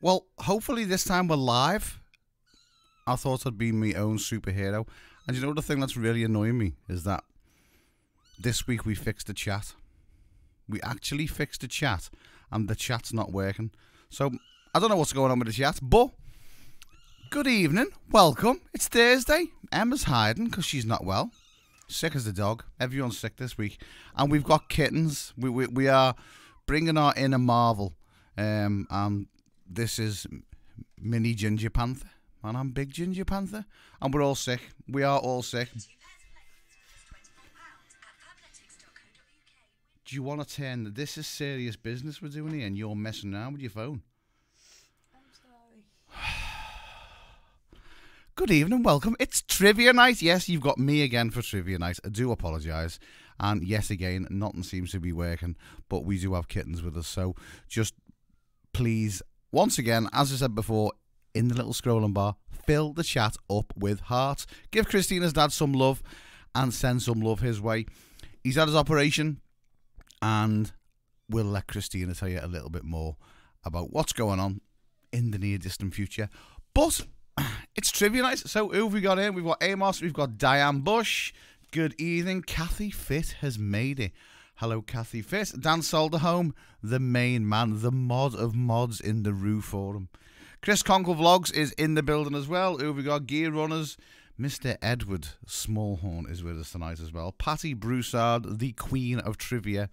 Well, hopefully this time we're live. I thought I'd be my own superhero. And you know the thing that's really annoying me is that this week we fixed the chat. We actually fixed the chat and the chat's not working. So I don't know what's going on with the chat, but good evening, welcome. It's Thursday. Emma's hiding because she's not well. Sick as the dog. Everyone's sick this week. And we've got kittens. We are bringing our inner Marvel. And this is Mini Ginger Panther. And I'm Big Ginger Panther. And we're all sick. We are all sick. Do you want to turn... This is serious business we're doing here and you're messing around with your phone. I'm sorry. Good evening, welcome. It's trivia night. Yes, you've got me again for trivia night. I do apologise. And yes, again, nothing seems to be working. But we do have kittens with us. So just please, once again, as I said before, in the little scrolling bar, fill the chat up with hearts. Give Kristina's dad some love and send some love his way. He's had his operation and we'll let Kristina tell you a little bit more about what's going on in the near distant future. But it's trivia night, so who have we got in? We've got Amos, we've got Diane Bush. Good evening. Kathy Fit has made it. Hello, Kathy Fit. Dan Solderholm, the main man, the mod of mods in the yrew forum. Chris Conkle Vlogs is in the building as well. Who have we got? Gear Runners. Mr. Edward Smallhorn is with us tonight as well. Patty Broussard, the queen of trivia.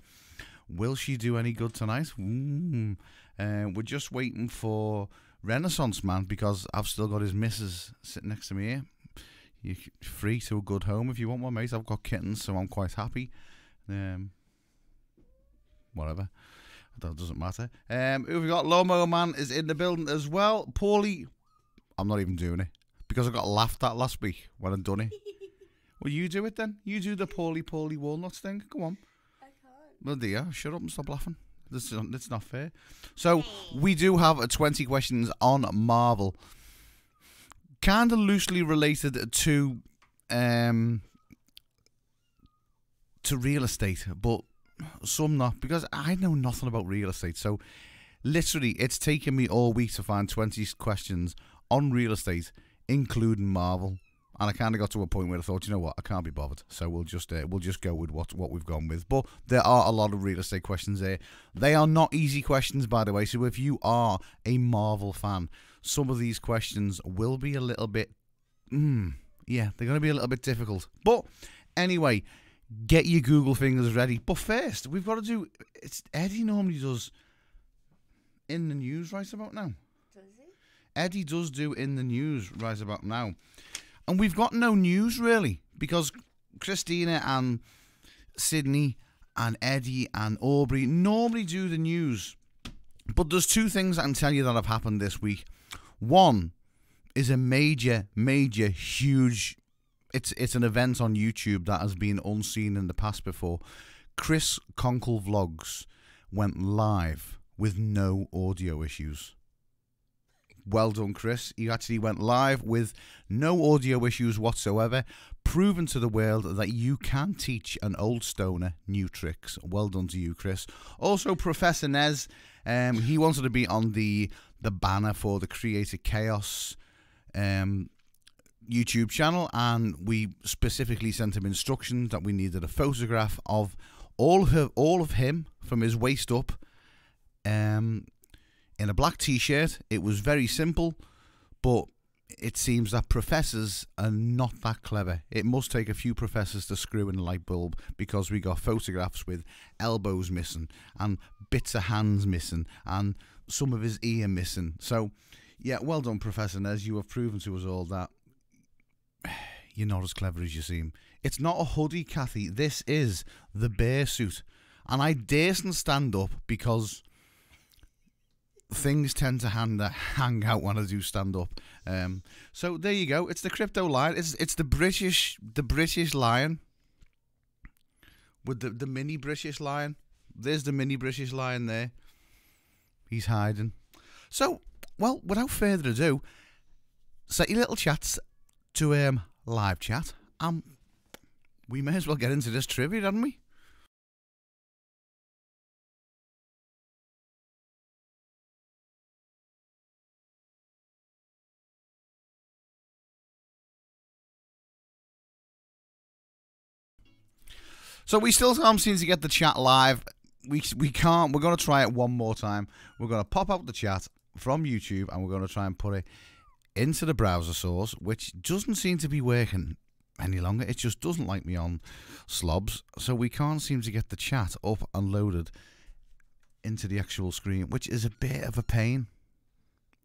Will she do any good tonight? We're just waiting for Renaissance Man because I've still got his missus sitting next to me here. You're free to a good home if you want one, mate. I've got kittens, so I'm quite happy. Whatever. That doesn't matter. Who have we got? Lomo Man is in the building as well. Paulie, I'm not even doing it because I got laughed at last week when I'd done it. Well, you do it then. You do the Paulie Walnuts thing. Come on. I can't. Well, dear, shut up and stop laughing. It's not fair. So we do have 20 questions on Marvel, kind of loosely related to real estate, but some not, because I know nothing about real estate. So literally, it's taken me all week to find 20 questions on real estate, including Marvel. And I kind of got to a point where I thought, you know what, I can't be bothered. So we'll just go with what we've gone with. But there are a lot of real estate questions there. They are not easy questions, by the way. So if you are a Marvel fan, some of these questions will be a little bit, yeah, they're going to be a little bit difficult. But anyway, get your Google fingers ready. But first, we've got to do, it's Eddie normally does in the news right about now. Does he? Eddie does do in the news right about now. And we've got no news, really, because Kristina and Sydney and Eddie and Aubrey normally do the news. But there's two things I can tell you that have happened this week. One is a major, huge... It's an event on YouTube that has been unseen in the past before. Chris Conkle Vlogs went live with no audio issues. Well done, Chris. He actually went live with no audio issues whatsoever, proving to the world that you can teach an old stoner new tricks. Well done to you, Chris. Also, Professor Nez, he wanted to be on the banner for the Creative Chaos YouTube channel, and we specifically sent him instructions that we needed a photograph of all of him from his waist up, in a black t-shirt. It was very simple, but it seems that professors are not that clever. It must take a few professors to screw in a light bulb, because we got photographs with elbows missing and bits of hands missing and some of his ear missing. So yeah, well done, Professor Nez. You have proven to us all that you're not as clever as you seem. It's not a hoodie, Kathy. This is the bear suit. And I daresn't stand up because things tend to hang out when I do stand up. So there you go. It's the crypto lion. It's the British lion with the mini British lion. There's the mini British lion there. He's hiding. So, well, without further ado, set your little chats to live chat. We may as well get into this trivia, haven't we? So we still can't seem to get the chat live. We can't. We're going to try it one more time. We're going to pop out the chat from YouTube and we're going to try and put it into the browser source, which doesn't seem to be working any longer. It just doesn't like me on slobs. So we can't seem to get the chat up and loaded into the actual screen, which is a bit of a pain.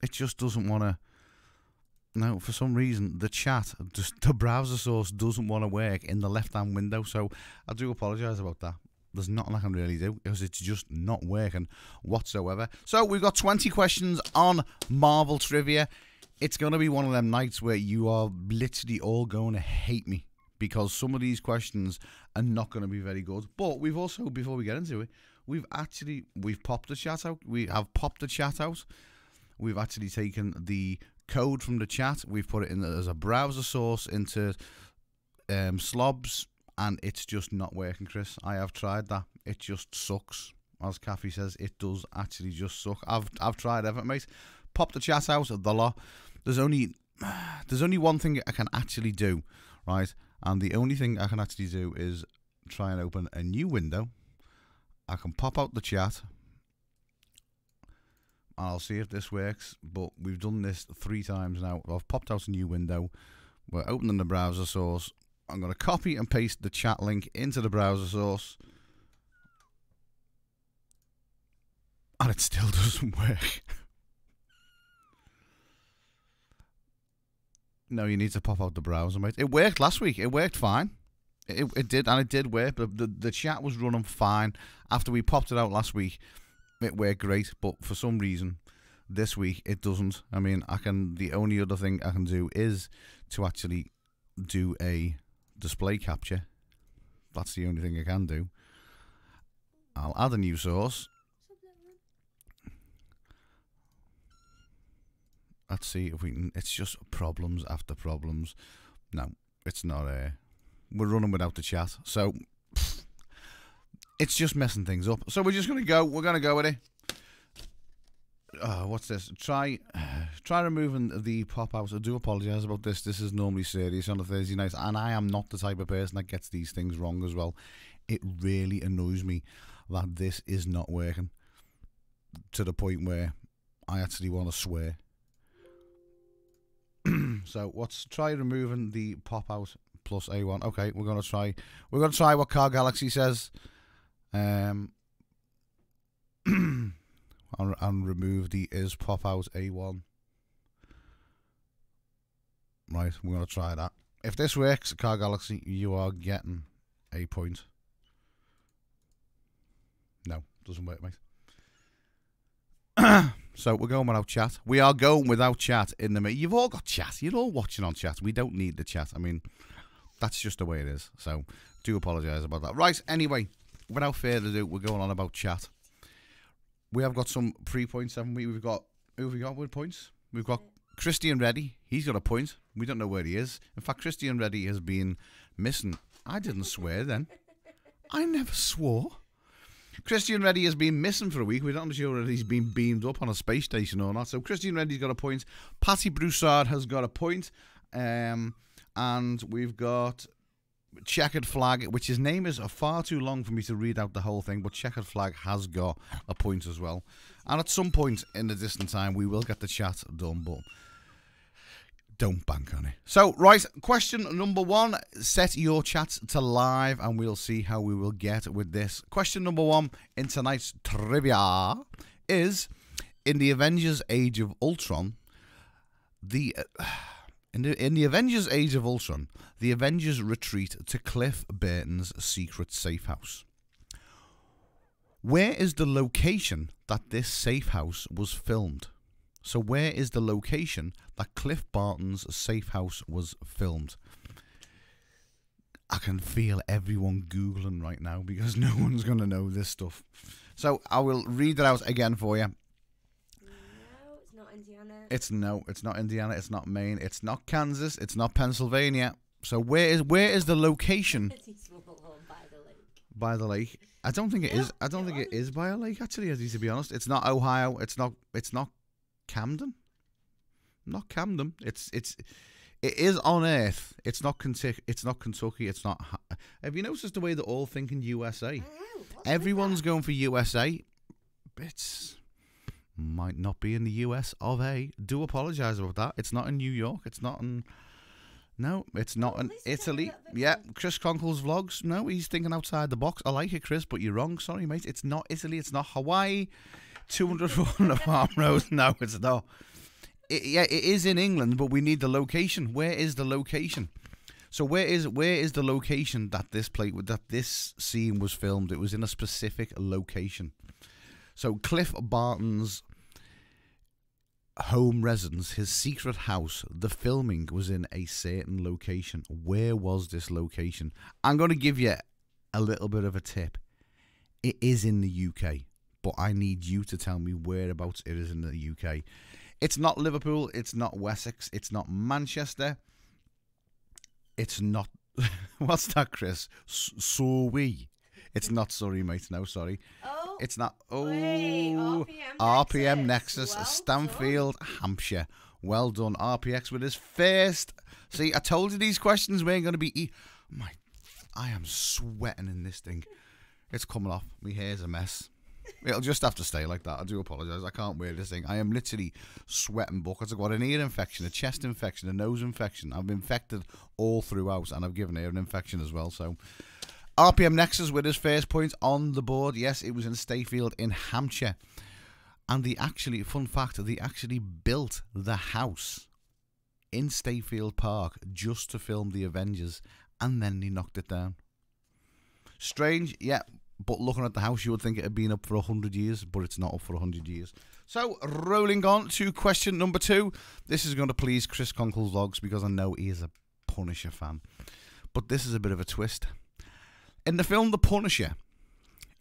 It just doesn't want to. No, for some reason, the browser source doesn't want to work in the left-hand window. So I do apologise about that. There's nothing I can really do because it's just not working whatsoever. So we've got 20 questions on Marvel trivia. It's going to be one of them nights where you are literally all going to hate me because some of these questions are not going to be very good. But we've also, before we get into it, we've popped the chat out. We have popped the chat out. We've actually taken the code from the chat. We've put it in as a browser source into slobs, and it's just not working, Chris. I have tried that. It just sucks. As Kathy says, it does actually just suck. I've tried everything, mate. Pop the chat out of the lot. There's only one thing I can actually do, right? And the only thing I can actually do is try and open a new window. I can pop out the chat. I'll see if this works, but we've done this 3 times now. I've popped out a new window. We're opening the browser source. I'm going to copy and paste the chat link into the browser source. And it still doesn't work. No, you need to pop out the browser, mate. It worked last week. It worked fine. It did, and it did work. But the chat was running fine. After we popped it out last week, it worked great, but for some reason this week it doesn't. I mean, the only other thing I can do is to actually do a display capture. That's the only thing I can do. I'll add a new source. Let's see if we can. It's just problems after problems. No, it's not. We're running without the chat, so it's just messing things up. So we're just going to go. We're going to go with it. What's this? Try removing the pop-outs. I do apologise about this. This is normally serious on a Thursday night, and I am not the type of person that gets these things wrong as well. It really annoys me that this is not working to the point where I actually want to swear. So let's try removing the pop-out plus A1. Okay, we're going to try. We're going to try what Car Galaxy says. And remove the is pop out A1. Right, we're going to try that. If this works, Car Galaxy, you are getting a point. No, doesn't work, mate. So we're going without chat. We are going without chat in the You've all got chat. You're all watching on chat. We don't need the chat. I mean, that's just the way it is. So do apologise about that. Right, anyway. Without further ado, we're going on about chat. We have got some pre-points, haven't we? We've got, who have we got with points? We've got Christian Reddy. He's got a point. We don't know where he is. In fact, Christian Reddy has been missing. I didn't swear then. I never swore. Christian Reddy has been missing for a week. We're not sure that he's been beamed up on a space station or not. So Christian Reddy's got a point. Patty Broussard has got a point. And we've got Checkered Flag, which his name is far too long for me to read out the whole thing, but Checkered Flag has got a point as well. And at some point in the distant time, we will get the chat done, but don't bank on it. So, right, question number 1. Set your chat to live, and we'll see how we will get with this. Question number 1 in tonight's trivia is, in the Avengers Age of Ultron, In the Avengers Age of Ultron, the Avengers retreat to Cliff Burton's secret safe house. Where is the location that this safe house was filmed? So where is the location that Cliff Barton's safe house was filmed? I can feel everyone Googling right now because no one's going to know this stuff. So I will read it out again for you. Indiana. It's not Indiana. It's not Maine. It's not Kansas. It's not Pennsylvania. So where is the location? Smallhorn by the lake. By the lake. I don't think it is. I don't think it is by a lake. Actually, to be honest, it's not Ohio. It's not Camden. Not Camden. It is on Earth. It's not Kentucky. It's not Kentucky. It's not. Have you noticed the way they're all thinking USA? Everyone's going for USA. It's might not be in the US of A. Do apologise about that. It's not in New York. It's not in. No, it's not in Italy. Yeah, Chris Conkle's vlogs. No, he's thinking outside the box. I like it, Chris, but you're wrong. Sorry, mate. It's not Italy. It's not Hawaii. 200 foot on the farm road. No, it's not. It is in England, but we need the location. Where is the location? So where is the location that this scene was filmed? It was in a specific location. So Cliff Barton's home residence, his secret house, the filming was in a certain location. Where was this location? I'm going to give you a little bit of a tip. It is in the UK, but I need you to tell me whereabouts it is in the UK. It's not Liverpool, it's not Wessex, it's not Manchester, it's not... What's that, Chris? Surrey. It's not Surrey, mate, no, sorry. Oh, it's not... Oh, wait, RPM Nexus, well Stanfield, Hampshire. Well done, RPX with his first... See, I told you these questions weren't going to be... I am sweating in this thing. It's coming off. My hair's a mess. It'll just have to stay like that. I do apologise. I can't wear this thing. I am literally sweating buckets. I've got an ear infection, a chest infection, a nose infection. I've been infected all throughout, and I've given ear an infection as well. So, RPM Nexus with his first point on the board. Yes, it was in Stayfield in Hampshire. And fun fact, they actually built the house in Stayfield Park just to film the Avengers, and then they knocked it down. Strange, yeah. But looking at the house, you would think it had been up for 100 years, but it's not up for 100 years. So, rolling on to question number 2. This is going to please Chris Conkle's vlogs because I know he is a Punisher fan. But this is a bit of a twist. In the film The Punisher,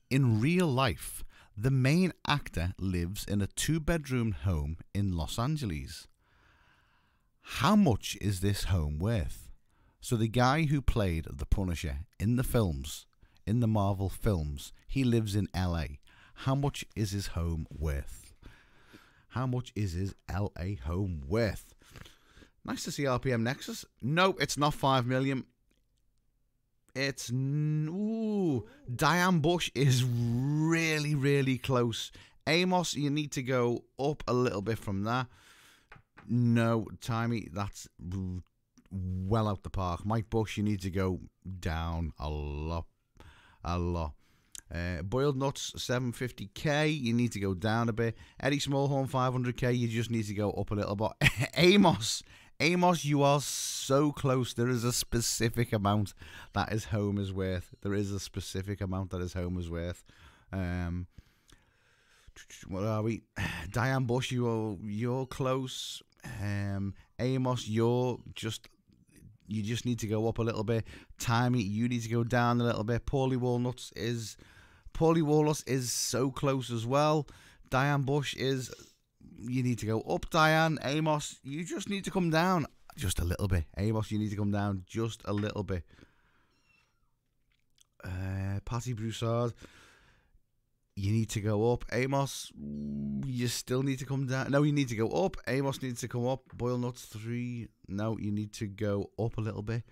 in real life, the main actor lives in a 2-bedroom home in Los Angeles. How much is this home worth? So the guy who played the Punisher in the films... in the Marvel films, he lives in LA. How much is his home worth? How much is his LA home worth? Nice to see RPM Nexus. No, it's not 5 million. It's... Ooh, Diane Bush is really, really close. Amos, you need to go up a little bit from that. No, Timey, that's well out the park. Mike Bush, you need to go down a lot. Boiled Nuts 750k, you need to go down a bit. Eddie Smallhorn 500k, you just need to go up a little bit. Amos, you are so close. There is a specific amount that his home is worth. There is a specific amount that his home is worth. What are we? Diane Bush, you're close. Amos, you just need to go up a little bit. Timey, you need to go down a little bit. Paulie Walnuts is so close as well. Diane Bush is... You need to go up, Diane. Amos, you just need to come down just a little bit. Amos, you need to come down just a little bit. Patty Broussard, you need to go up. Amos, you still need to come down. No, you need to go up. Amos needs to come up. Boil Nuts 3. No, you need to go up a little bit.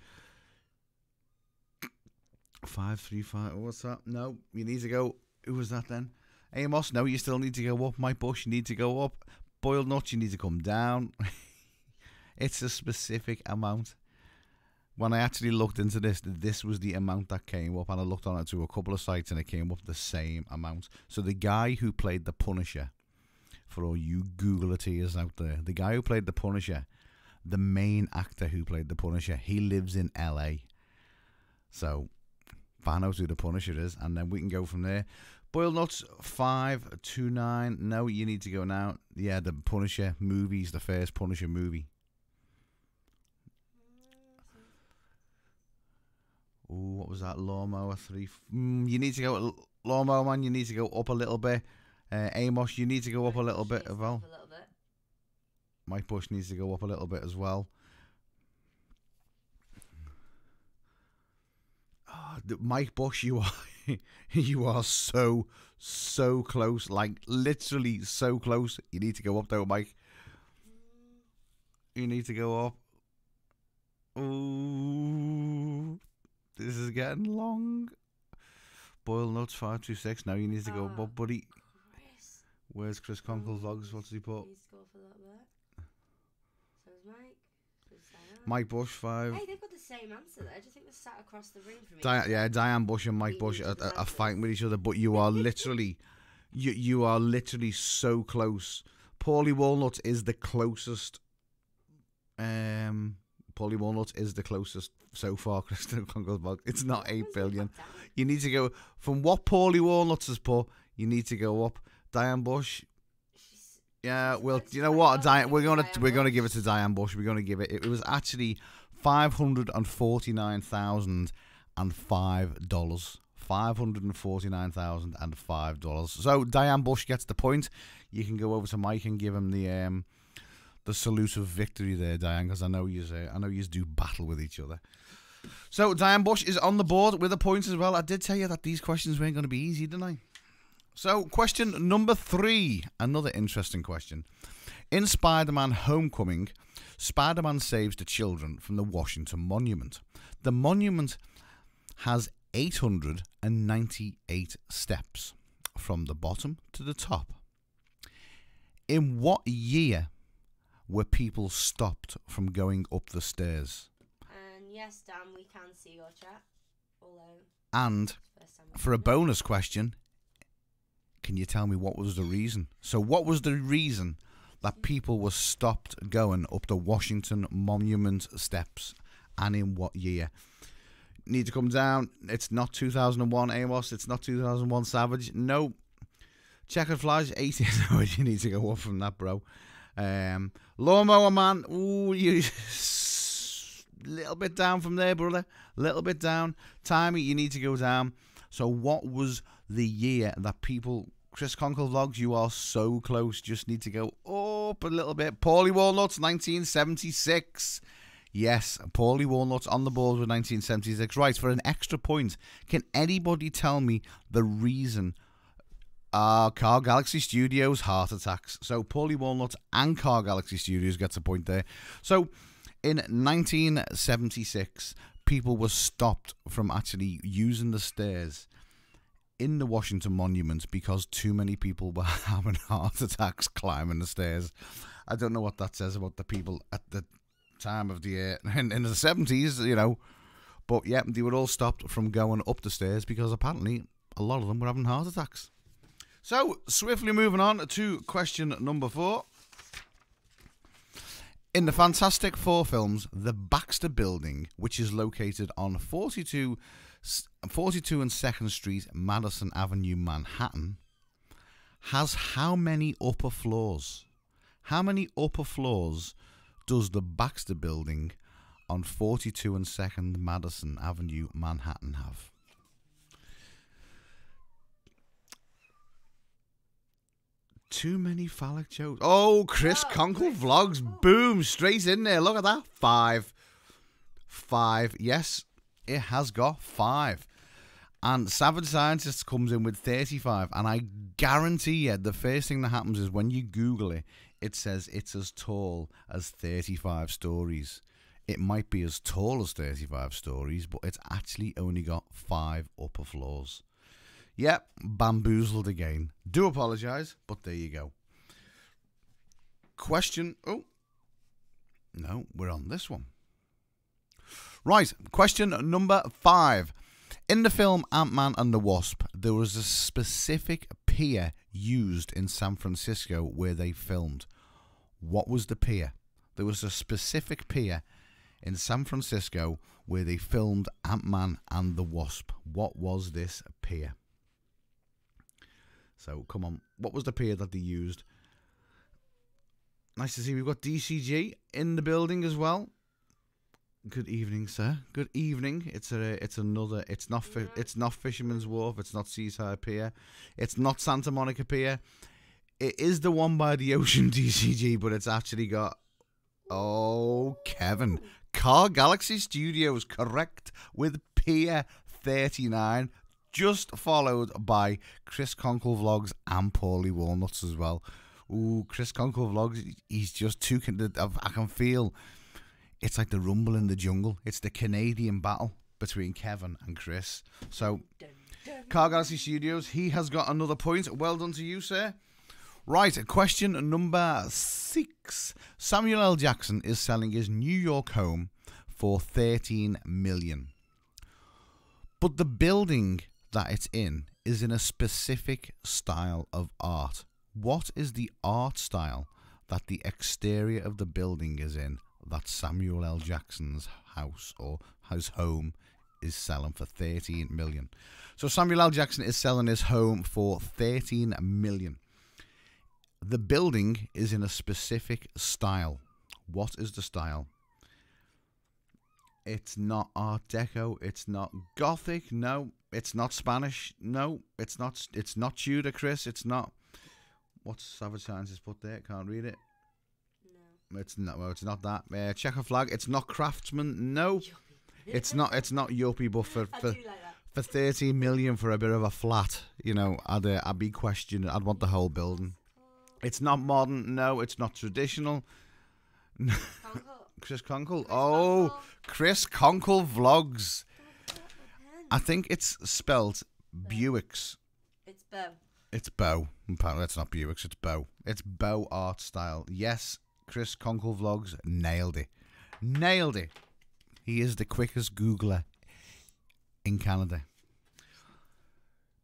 535. What's that? No, you need to go. Who was that then? Amos, no, you still need to go up. Mike Bush, you need to go up. Boiled Nuts, you need to come down. It's a specific amount. When I actually looked into this was the amount that came up, and I looked on it to a couple of sites and it came up the same amount. So the guy who played the Punisher, for all you Googleteers out there, the guy who played the Punisher, the main actor who played the Punisher, he lives in LA. So find out who the Punisher is, and then we can go from there. Boiled Nuts 529. No, you need to go now. Yeah, the Punisher movies, the first Punisher movie. Ooh, what was that? Lawnmower 3. You need to go. Lawnmower Man, you need to go up a little bit. Amos, you need to go up a little bit as well. Mike Bush needs to go up a little bit as well. Oh, Mike Bush, you are so close, like literally so close. You need to go up though, Mike. You need to go up. Ooh, this is getting long. Boil nuts 526. Now you need to go, but buddy. Chris. Where's Chris Conkle Vlogs? What's he put? Needs to go for a little bit. So is Mike. So is Diane. Mike Bush 5. Hey, they've got the same answer there. Do you think they're sat across the ring from each other? Yeah, Diane Bush and Mike Bush are fighting with each other, but you are literally, you are literally so close. Paulie Walnut is the closest. Paulie Walnut is the closest so far. Kristina Conkle's Vlog. It's not 8 billion. You need to go from what Paulie Walnuts has put. You need to go up. Diane Bush. Yeah, well, you know what, Diane, we're gonna give it to Diane Bush. We're gonna give it. It was actually $549,005. $549,005. So Diane Bush gets the point. You can go over to Mike and give him the salute of victory there, Diane, because I know you do battle with each other. So Diane Bush is on the board with a point as well. I did tell you that these questions weren't going to be easy, didn't I? So question number 3, another interesting question. In Spider-Man Homecoming, Spider-Man saves the children from the Washington Monument. The monument has 898 steps from the bottom to the top. In what year were people stopped from going up the stairs? And yes, Dan, we can see your chat. Although, and for a bonus question, can you tell me what was the reason? So what was the reason that people were stopped going up the Washington Monument steps, and in what year? Need to come down. It's not 2001 Amos. It's not 2001 Savage. No. Checkered Flash 18. No, you need to go up from that, bro. Lawnmower Man. Ooh, you little bit down from there, brother. Little bit down. Timey, you need to go down. So what was the year that people... Chris Conkle Vlogs, you are so close. Just need to go up a little bit. Paulie Walnuts, 1976. Yes, Paulie Walnuts on the board with 1976. Right, for an extra point, can anybody tell me the reason Car Galaxy Studios heart attacks? So Paulie Walnuts and Car Galaxy Studios gets a point there. So in 1976, people were stopped from actually using the stairs in the Washington Monument because too many people were having heart attacks climbing the stairs. I don't know what that says about the people at the time of the in the 70s, you know, but yeah, they were all stopped from going up the stairs because apparently a lot of them were having heart attacks. So swiftly moving on to question number 4. In the Fantastic Four films, the Baxter Building, which is located on 42 and 2nd Street, Madison Avenue, Manhattan, has how many upper floors? How many upper floors does the Baxter Building on 42 and 2nd Madison Avenue, Manhattan have? Too many phallic jokes. Oh, Chris Conkle Vlogs. Boom, straight in there. Look at that. 5. Yes, it has got 5. And Savage Scientist comes in with 35. And I guarantee you, the first thing that happens is when you Google it, it says it's as tall as 35 stories. It might be as tall as 35 stories, but it's actually only got 5 upper floors. Yep, bamboozled again. Do apologise, but there you go. Question... Oh. No, we're on this one. Right, question number 5. In the film Ant-Man and the Wasp, there was a specific pier used in San Francisco where they filmed. What was the pier? There was a specific pier in San Francisco where they filmed Ant-Man and the Wasp. What was this pier? So, come on. What was the pier that they used? Nice to see we've got DCG in the building as well. Good evening, sir. Good evening. It's not Fisherman's Wharf. It's not Seaside Pier. It's not Santa Monica Pier. It is the one by the ocean, DCG, but it's actually got... Oh, Kevin. Car Galaxy Studios, correct, with Pier 39. Just followed by Chris Conkle Vlogs and Paulie Walnuts as well. Ooh, Chris Conkle Vlogs, he's just too... I can feel It's like the rumble in the jungle. It's the Canadian battle between Kevin and Chris. So, Car Galaxy Studios, he has got another point. Well done to you, sir. Right, question number 6. Samuel L. Jackson is selling his New York home for $13 million. But the building that it's in is in a specific style of art. What is the art style that the exterior of the building is in that Samuel L. Jackson's house or his home is selling for $13 million? So Samuel L. Jackson is selling his home for $13 million. The building is in a specific style. What is the style? It's not Art Deco. It's not Gothic. No. It's not Spanish. No. It's not. It's not Tudor, Chris. It's not. What's Savage Sciences put there? Can't read it. No. It's not. Well, it's not that. Checker flag. It's not Craftsman. No. It's not. It's not Yuppie. But for for 13 million for a bit of a flat, you know, I'd be questioning. I'd want the whole building. It's not modern. No. It's not traditional. Chris Conkle. Oh, Chris Conkle vlogs. I think it's spelt Buicks. It's Bow. It's Bow. Apparently, it's not Buicks. It's Bow. It's Bow art style. Yes, Chris Conkle vlogs nailed it. Nailed it. He is the quickest Googler in Canada.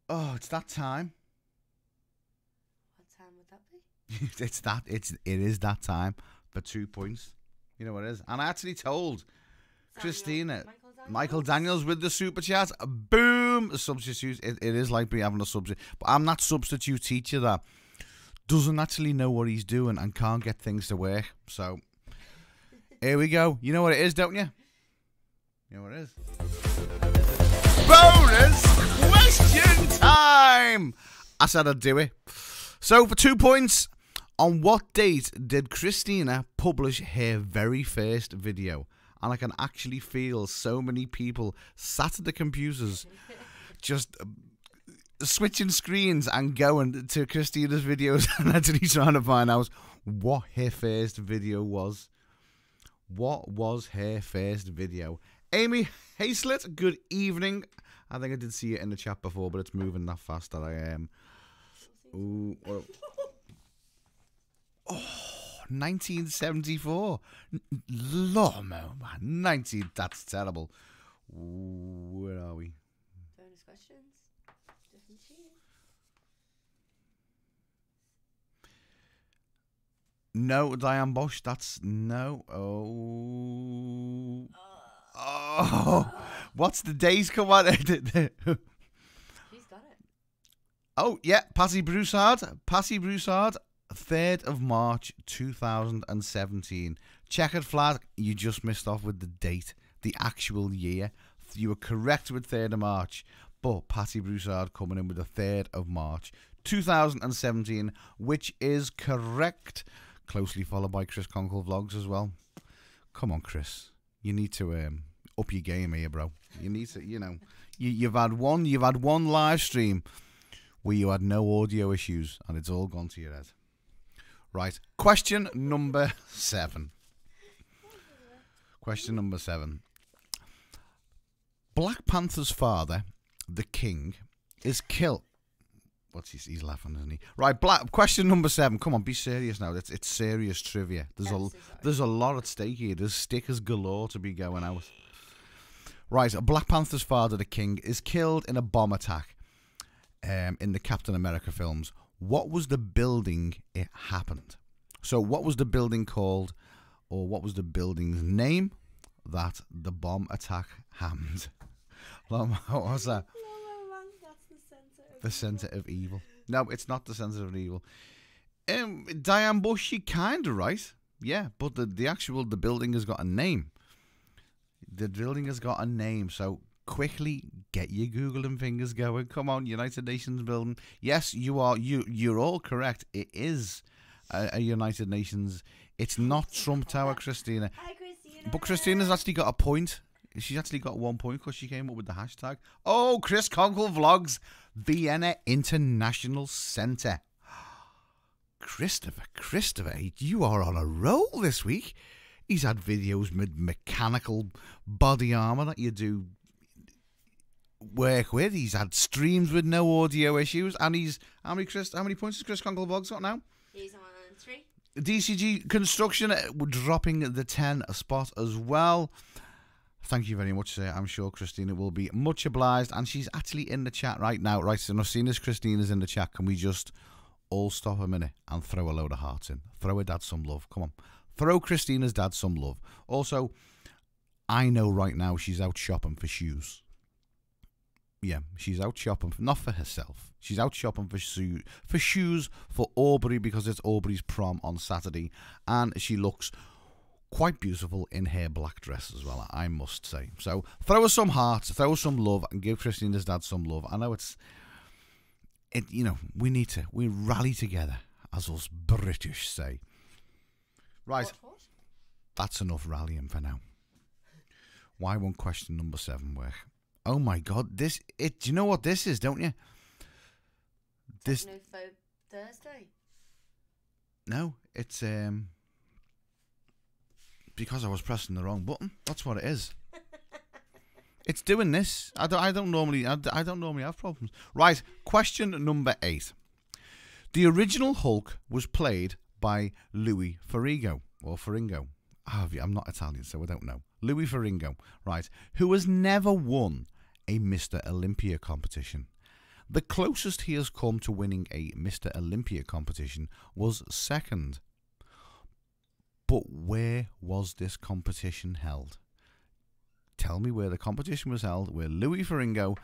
Oh, it's that time. What time would that be? It is that time for 2 points. You know what it is. And I actually told Kristina, Michael Daniels with the super chat. Boom! Substitute. It is like me having a substitute. But I'm that substitute teacher that doesn't actually know what he's doing and can't get things to work. So, here we go. You know what it is, don't you? You know what it is? Bonus question time! I said I'd do it. So, for 2 points, on what date did Kristina publish her very first video? And I can actually feel so many people sat at the computers just switching screens and going to Kristina's videos and actually trying to find out what her first video was. What was her first video? Amy Hazlett, good evening. I think I did see it in the chat before, but it's moving that fast that I am. Ooh, oh, 1974. Lord, man. 19. That's terrible. Where are we? Bonus questions. Different sheet. No, Diane Bosch. That's no. Oh. Oh. What's the days come on? He's got it. Oh, yeah. Patty Broussard. 3rd of March 2017. Checkered flag, you just missed off with the date, the actual year. You were correct with 3rd of March, but Patty Broussard coming in with the 3rd of March 2017, which is correct. Closely followed by Chris Conkle vlogs as well. Come on, Chris. You need to up your game here, bro. You need to, you know, you've had one live stream where you had no audio issues and it's all gone to your head. Right, question number 7. Question number 7. Black Panther's father, the king, is killed. What's he's laughing, isn't he? Right, question number 7. Come on, be serious now. It's serious trivia. There's a lot at stake here. There's stickers galore to be going out. Right, Black Panther's father, the king, is killed in a bomb attack in the Captain America films. What was the building it happened? So what was the building called, or what was the building's name that the bomb attack happened? What was that? The Centre of Evil. No, it's not the Centre of Evil. Diane Bush, you kind of right. Yeah, but the building has got a name. The building has got a name, so quickly get your Googling fingers going. Come on, United Nations building. Yes, you're all correct. It is a United Nations. It's not Trump Tower, Kristina. Hi, Kristina. But Kristina's actually got a point. She's actually got 1 point because she came up with the hashtag. Oh, Chris Conkle vlogs, Vienna International Centre. Christopher, you are on a roll this week. He's had videos with mechanical body armour that you do work with. He's had streams with no audio issues. And he's... How many points has Chris Conklebog's got now? He's on 3. DCG Construction dropping the 10 spot as well. Thank you very much, sir. I'm sure Kristina will be much obliged. And she's actually in the chat right now. Right, so I've seen as Kristina's in the chat. Can we just all stop a minute and throw a load of hearts in? Throw her dad some love. Come on. Throw Kristina's dad some love. Also, I know right now she's out shopping for shoes. Yeah, she's out shopping, not for herself. She's out shopping for shoes for Aubrey because it's Aubrey's prom on Saturday. And she looks quite beautiful in her black dress as well, I must say. So throw her some hearts, throw her some love, and give Kristina's dad some love. I know we rally together, as us British say. Right, that's enough rallying for now. Why won't question number 7 work? Oh my God, do you know what this is, don't you? This Thursday. No, it's because I was pressing the wrong button. That's what it is. It's doing this. I don't normally have problems. Right, question number 8. The original Hulk was played by Louis Ferrigno or Ferrigno. I'm not Italian, so I don't know. Louis Ferrigno, right, who has never won a Mr. Olympia competition. The closest he has come to winning a Mr. Olympia competition was 2nd. But where was this competition held? Tell me where the competition was held, where Louis Ferrigno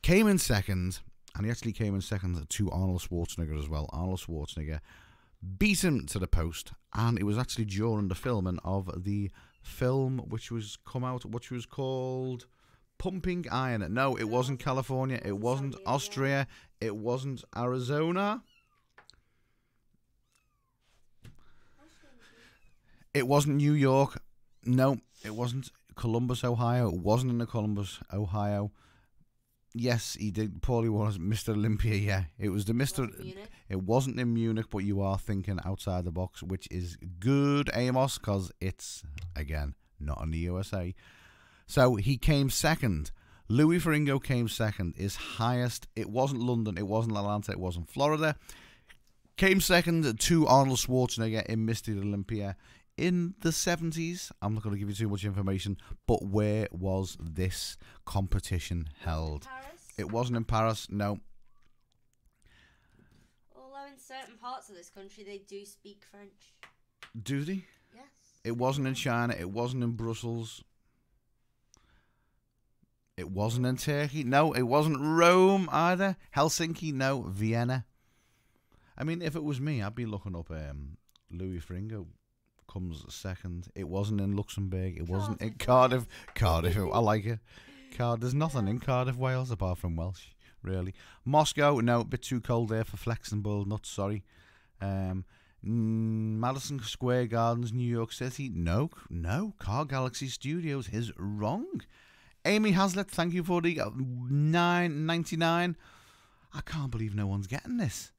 came in 2nd, and he actually came in 2nd to Arnold Schwarzenegger as well. Arnold Schwarzenegger beat him to the post, and it was actually during the filming of the film which was called Pumping Iron. No, it wasn't California, it wasn't Austria, it wasn't Arizona. It wasn't New York. No, it wasn't Columbus, Ohio. It wasn't in the Columbus, Ohio. Yes, he did. Paulie was Mr. Olympia, yeah. It was the Mr. It wasn't in Munich, but you are thinking outside the box, which is good, Amos, because it's, again, not in the USA. So he came 2nd. Louis Ferrigno came 2nd. His highest, it wasn't London, it wasn't Atlanta, it wasn't Florida. Came 2nd to Arnold Schwarzenegger in Mr. Olympia in the 70s. I'm not going to give you too much information, but where was this competition held? It wasn't in Paris, no. Although in certain parts of this country they do speak French. Do they? Yes. It wasn't in China, it wasn't in Brussels. It wasn't in Turkey, no. It wasn't Rome either. Helsinki, no. Vienna. I mean, if it was me, I'd be looking up Louis Ferrigno comes 2nd. It wasn't in Luxembourg. It wasn't in Cardiff. Cardiff, I like it. There's nothing in Cardiff, Wales, apart from Welsh, really. Moscow, no, a bit too cold there for flexible nuts, sorry. Madison Square Gardens, New York City, no. Car Galaxy Studios is wrong. Amy Hazlitt, thank you for the $9.99. I can't believe no one's getting this.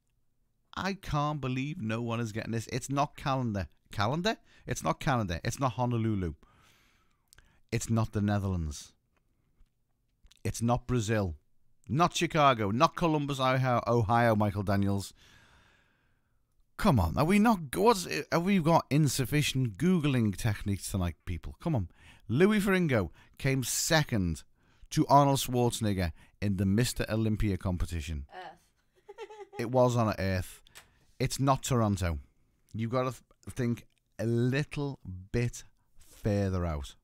I can't believe no one is getting this. It's not Calendar. Calendar? It's not Canada. It's not Honolulu. It's not the Netherlands. It's not Brazil. Not Chicago. Not Columbus, Ohio, Michael Daniels. Come on. Have we got insufficient Googling techniques tonight, people? Come on. Louis Ferrigno came 2nd to Arnold Schwarzenegger in the Mr. Olympia competition. Earth. It was on Earth. It's not Toronto. You've got to think a little bit further out.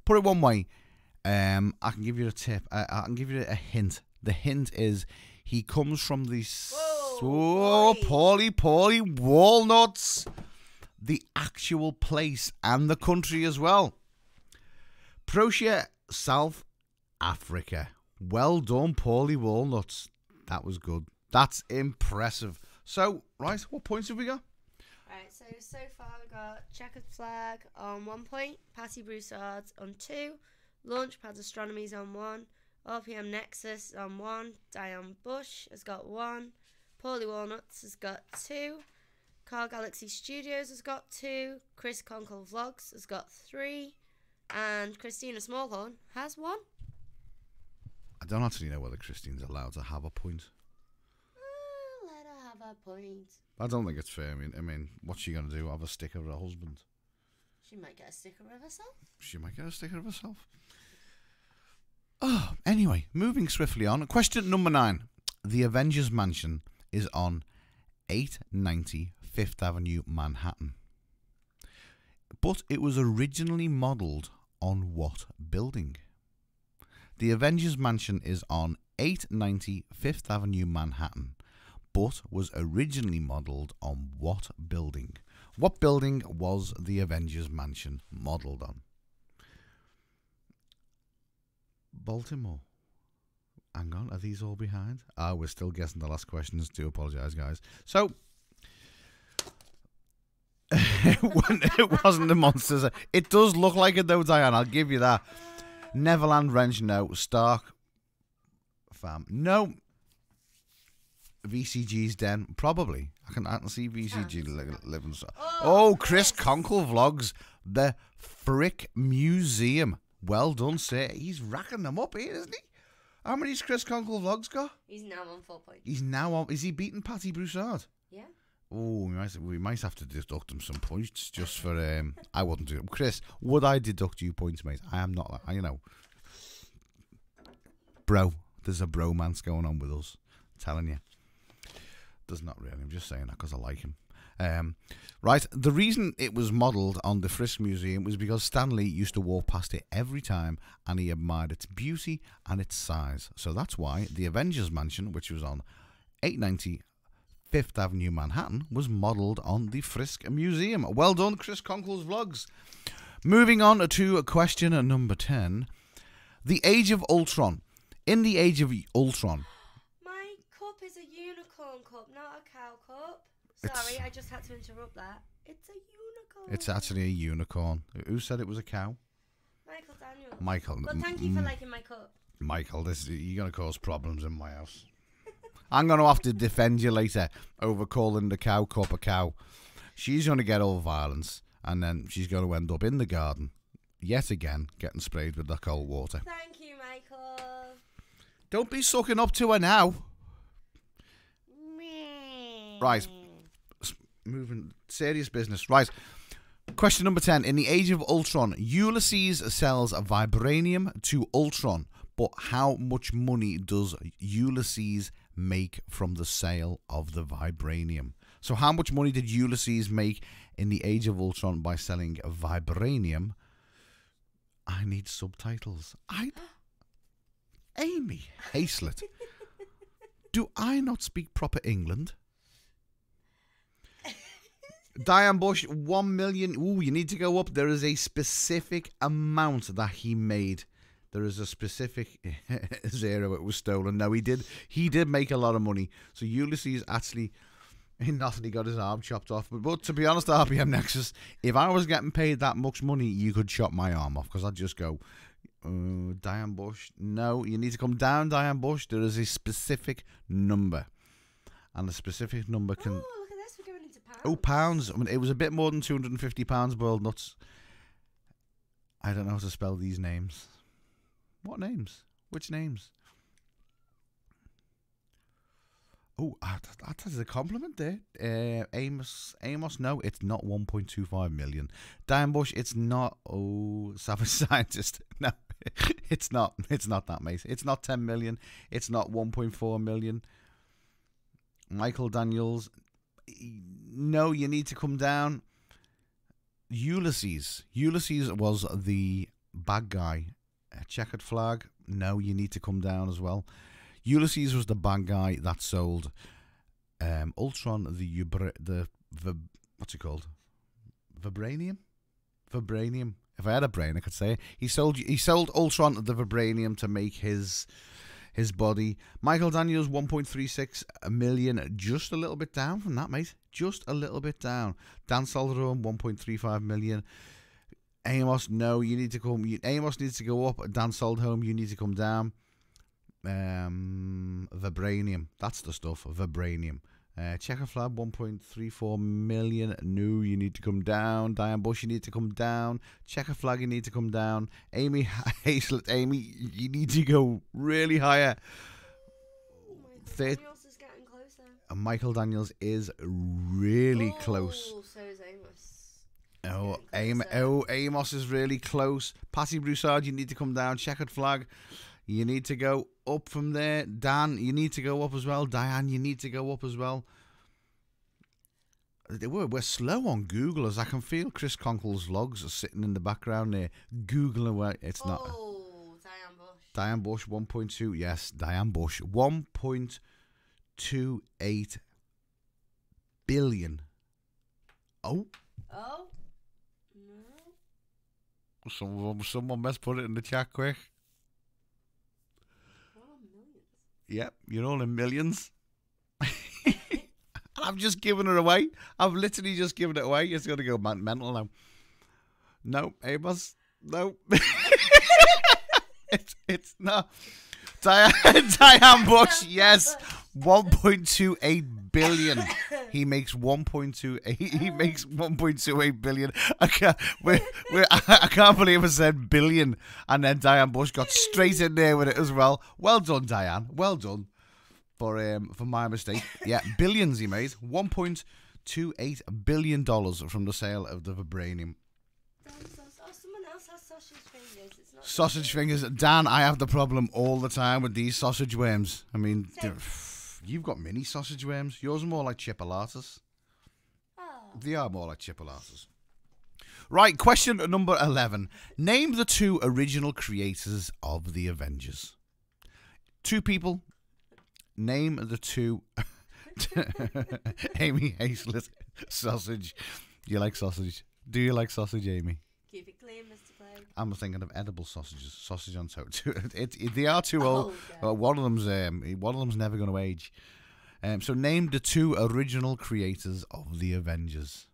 Put it one way. I can give you a tip. I can give you a hint. The hint is he comes from the... Paulie Walnuts. The actual place and the country as well. Prussia, South Africa. Well done, Paulie Walnuts. That was good. That's impressive. So, right, what points have we got? Right, so far we got Checkered Flag on 1 point, Patty Broussard's on 2, Launchpad Astronomy's on 1, RPM Nexus on 1, Diane Bush has got 1, Paulie Walnuts has got 2, Car Galaxy Studios has got 2. Chris Conkle Vlogs has got 3. And Kristina Smallhorn has 1. I don't actually know whether Christine's allowed to have a point. Let her have a point. I don't think it's fair. I mean, what's she going to do? Have a sticker of her husband? She might get a sticker of herself. She might get a sticker of herself. Oh, anyway, moving swiftly on. Question number 9. The Avengers Mansion is on 890 Fifth Avenue, Manhattan. But it was originally modelled on what building? The Avengers Mansion is on 890 Fifth Avenue, Manhattan, but was originally modelled on what building? What building was the Avengers Mansion modelled on? Baltimore. Hang on, are these all behind? We're still guessing the last questions. Do apologise, guys. So, it wasn't the Monsters. It does look like it though, Diane. I'll give you that. Neverland Ranch, no. Stark Farm, no. VCG's Den, probably. I can see VCG living. Oh, Chris Conkle Vlogs, the Frick Museum. Well done, sir. He's racking them up here, isn't he? How many's Chris Conkle Vlogs got? He's now on 4 points. He's now on. Is he beating Patty Broussard? Yeah. Oh, we might have to deduct him some points just for. I wouldn't do it. Chris, would I deduct you points, mate? I am not. You know, bro. There's a bromance going on with us. I'm telling you. There's not really. I'm just saying that because I like him. Right. The reason it was modelled on the Frisk Museum was because Stan Lee used to walk past it every time and he admired its beauty and its size. So that's why the Avengers Mansion, which was on 890 Fifth Avenue, Manhattan, was modelled on the Frisk Museum. Well done, Chris Conkle's Vlogs. Moving on to question number 10. The Age of Ultron. In the Age of Ultron. My cup is a unicorn cup, not a cow cup. Sorry, I just had to interrupt that. It's a unicorn. It's actually a unicorn. Who said it was a cow? Michael Daniels. Michael. Well, thank you for liking my cup. Michael, you're going to cause problems in my house. I'm going to have to defend you later over calling the cow cup a cow. She's going to get all violence, and then she's going to end up in the garden, yet again, getting sprayed with the cold water. Thank you, Michael. Don't be sucking up to her now. Right. Moving serious business. Right. Question number 10. In the Age of Ultron, Ulysses sells vibranium to Ultron, but how much money does Ulysses make from the sale of the vibranium? So how much money did Ulysses make in the Age of Ultron by selling vibranium? I need subtitles. Amy Hazlett, do I not speak proper England? Diane Bush, 1 million. Ooh, you need to go up. There is a specific amount that he made. There is a specific 0. It was stolen. No, he did make a lot of money. So Ulysses actually, not that he got his arm chopped off. But to be honest, RPM Nexus, if I was getting paid that much money, you could chop my arm off because I'd just go, Diane Bush. No, you need to come down, Diane Bush. There is a specific number. And the specific number can... Oh, look at this. We're going into pounds. Oh, pounds. I mean, it was a bit more than £250, boiled nuts. I don't know how to spell these names. What names? Which names? Oh, that is a compliment there. Amos, no, it's not 1.25 million. Diane Bush, it's not. Oh, Savage Scientist, no, it's not. It's not that, mate. It's not 10 million. It's not 1.4 million. Michael Daniels, no, you need to come down. Ulysses was the bad guy. Checkered Flag, no, you need to come down as well. Ulysses was the bad guy that sold Ultron, the what's it called? Vibranium? Vibranium. If I had a brain, I could say it. He sold Ultron the vibranium to make his body. Michael Daniels, 1.36 million, just a little bit down from that, mate. Just a little bit down. Dan Solderon, 1.35 million. Amos, no, you need to come. Amos needs to go up. Dan Soldholm, you need to come down. Vibranium, that's the stuff. Vibranium. Checker Flag, 1.34 million. No, you need to come down. Diane Bush, you need to come down. Checker Flag, you need to come down. Amy Hazlett, Amy, you need to go really higher. Daniels is getting closer. Michael Daniels is really close. So is Amos. Amos is really close. Patty Broussard, you need to come down. Checkered Flag, you need to go up from there. Dan, you need to go up as well. Diane, you need to go up as well. We're slow on Google, as I can feel Chris Conkle's logs are sitting in the background there, Googling away. It's not. Diane Bush. Diane Bush, 1.2. Yes, Diane Bush, 1.28 billion. Oh. No. Someone must put it in the chat quick. Yep, you're all in millions. I've just given it away. I've literally just given it away. It's going to go mental now. No, Amos. No. it's not. Diane Bush, yes. 1.28 billion. He makes 1.28. He makes 1.28 billion. I can't believe I said billion, and then Diane Bush got straight in there with it as well. Well done, Diane. Well done for my mistake. Yeah, billions he made. 1.28 billion dollars from the sale of the vibranium. Someone else has sausage fingers. It's not sausage fingers. Dan, I have the problem all the time with these sausage worms. I mean, you've got mini sausage worms. Yours are more like chipolatas. They are more like chipolatas. Right, question number 11. Name the two original creators of the Avengers. Two people. Name the two. Amy Hazlett, sausage. You like sausage? Do you like sausage, Amy? Keep it clean, Mr. Clay. I'm thinking of edible sausages. Sausage on toast. They are too old. Yeah. One of them's never going to age. So name the two original creators of the Avengers.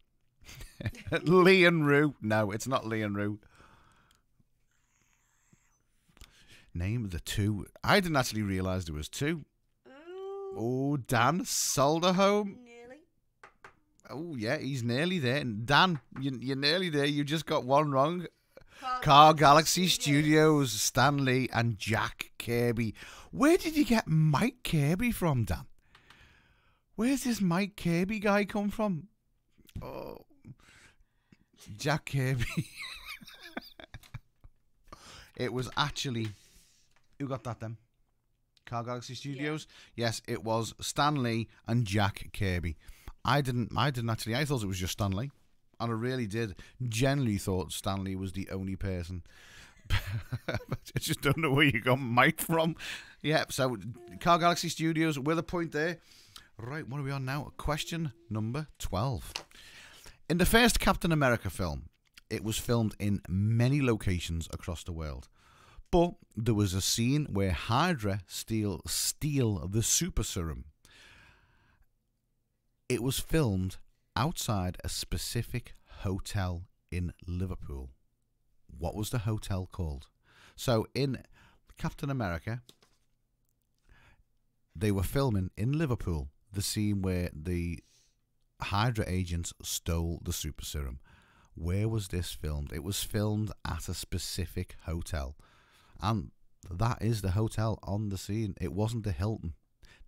Lee and Rue. No, it's not Lee and Rue. Name the two. I didn't actually realise there was two. Oh, Dan Solderholm. Nearly. Oh, yeah, he's nearly there. Dan, you're nearly there. You just got one wrong. Car Galaxy Studios, Stan Lee and Jack Kirby. Where did you get Mike Kirby from, Dan? Where's this Mike Kirby guy come from? Oh, Jack Kirby. It was actually... Who got that then? Car Galaxy Studios? Yeah. Yes, it was Stan Lee and Jack Kirby. I didn't actually. I thought it was just Stan Lee. And I really did. Generally thought Stan Lee was the only person. I just don't know where you got Mike from. Yeah, so Car Galaxy Studios with a point there. Right, what are we on now? Question number 12. In the first Captain America film, it was filmed in many locations across the world. But there was a scene where Hydra steal the super serum. It was filmed outside a specific hotel in Liverpool. What was the hotel called? So in Captain America, they were filming in Liverpool the scene where the Hydra agents stole the super serum. Where was this filmed? It was filmed at a specific hotel. And that is the hotel on the scene. It wasn't the Hilton.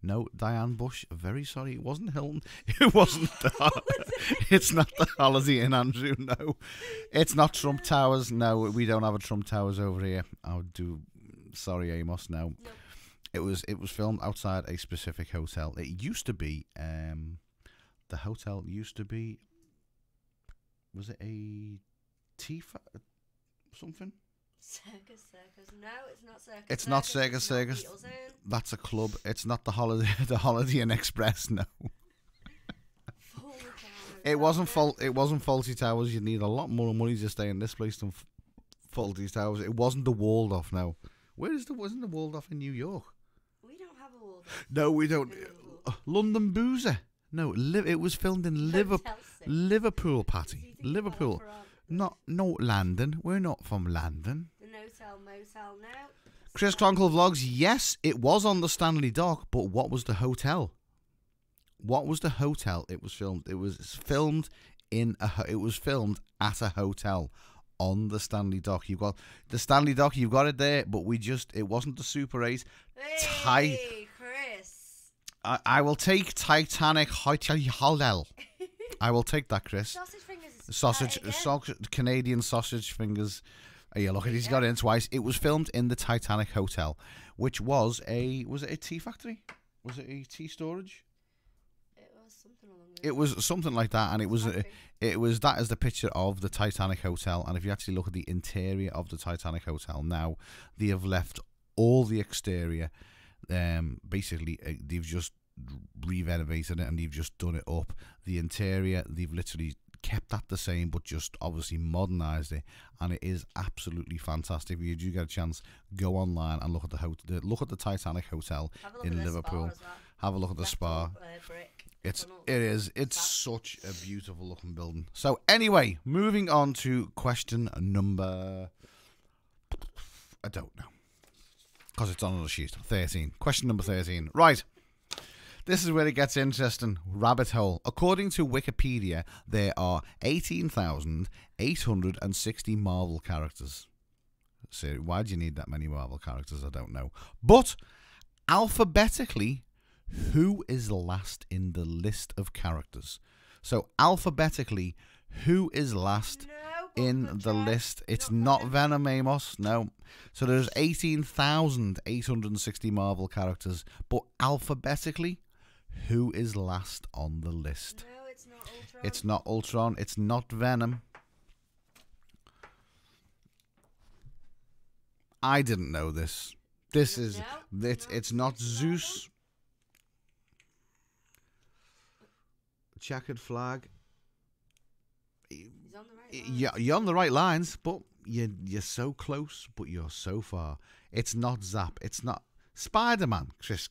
No, Diane Bush, very sorry, it wasn't Hilton. It wasn't it's not the Holiday Inn, Andrew, no. It's not Trump Towers, no, we don't have a Trump Towers over here. Sorry, Amos, no. It was filmed outside a specific hotel. It used to be, the hotel used to be, was it a something? Circus. No, it's not Circus. It's not Circus. That's a club. It's not the Holiday Inn Express. No. It wasn't Fawlty Towers. You'd need a lot more money to stay in this place than Fawlty Towers. It wasn't the Waldorf. No. Wasn't the Waldorf in New York? We don't have a Waldorf. No, we don't. London Boozer. No, it was filmed in Liverpool, Patty. Liverpool. Not London. We're not from London. The Notel Motel now. Chris Conkle Vlogs. Yes, it was on the Stanley Dock, but what was the hotel? What was the hotel it was filmed? It was filmed it was filmed at a hotel on the Stanley Dock. You've got the Stanley Dock. You've got it there, but it wasn't the Super 8. Hey, Chris. I will take Titanic Hotel. I will take that, Chris. Sausage fingers. Canadian sausage fingers. Oh, yeah, look, he's got it in twice. It was filmed in the Titanic Hotel, which was it a tea factory? Was it a tea storage? It was something like that, and it was that is the picture of the Titanic Hotel. And if you actually look at the interior of the Titanic Hotel now, they have left all the exterior. Basically, they've just renovated it and they've just done it up. The interior, they've literally kept that the same, but just obviously modernised it, and it is absolutely fantastic. If you do get a chance, go online and look at the Titanic Hotel in Liverpool. Have a look at the spa. It's such a beautiful looking building. So anyway, moving on to question number, I don't know, because it's on another sheet. 13. Question number 13. Right. This is where it gets interesting. Rabbit hole. According to Wikipedia, there are 18,860 Marvel characters. So why do you need that many Marvel characters? I don't know. But alphabetically, who is last in the list of characters? So alphabetically, who is last in the list? It's not Venom, Amos. No. So there's 18,860 Marvel characters, but alphabetically, who is last on the list? No, it's not Ultron. It's not Ultron. It's not Venom. I didn't know this. It's not Zeus. Checkered flag. He's on the right Yeah, you're on the right lines, but you're so close, but you're so far. It's not Zap. It's not Spider-Man, Chris.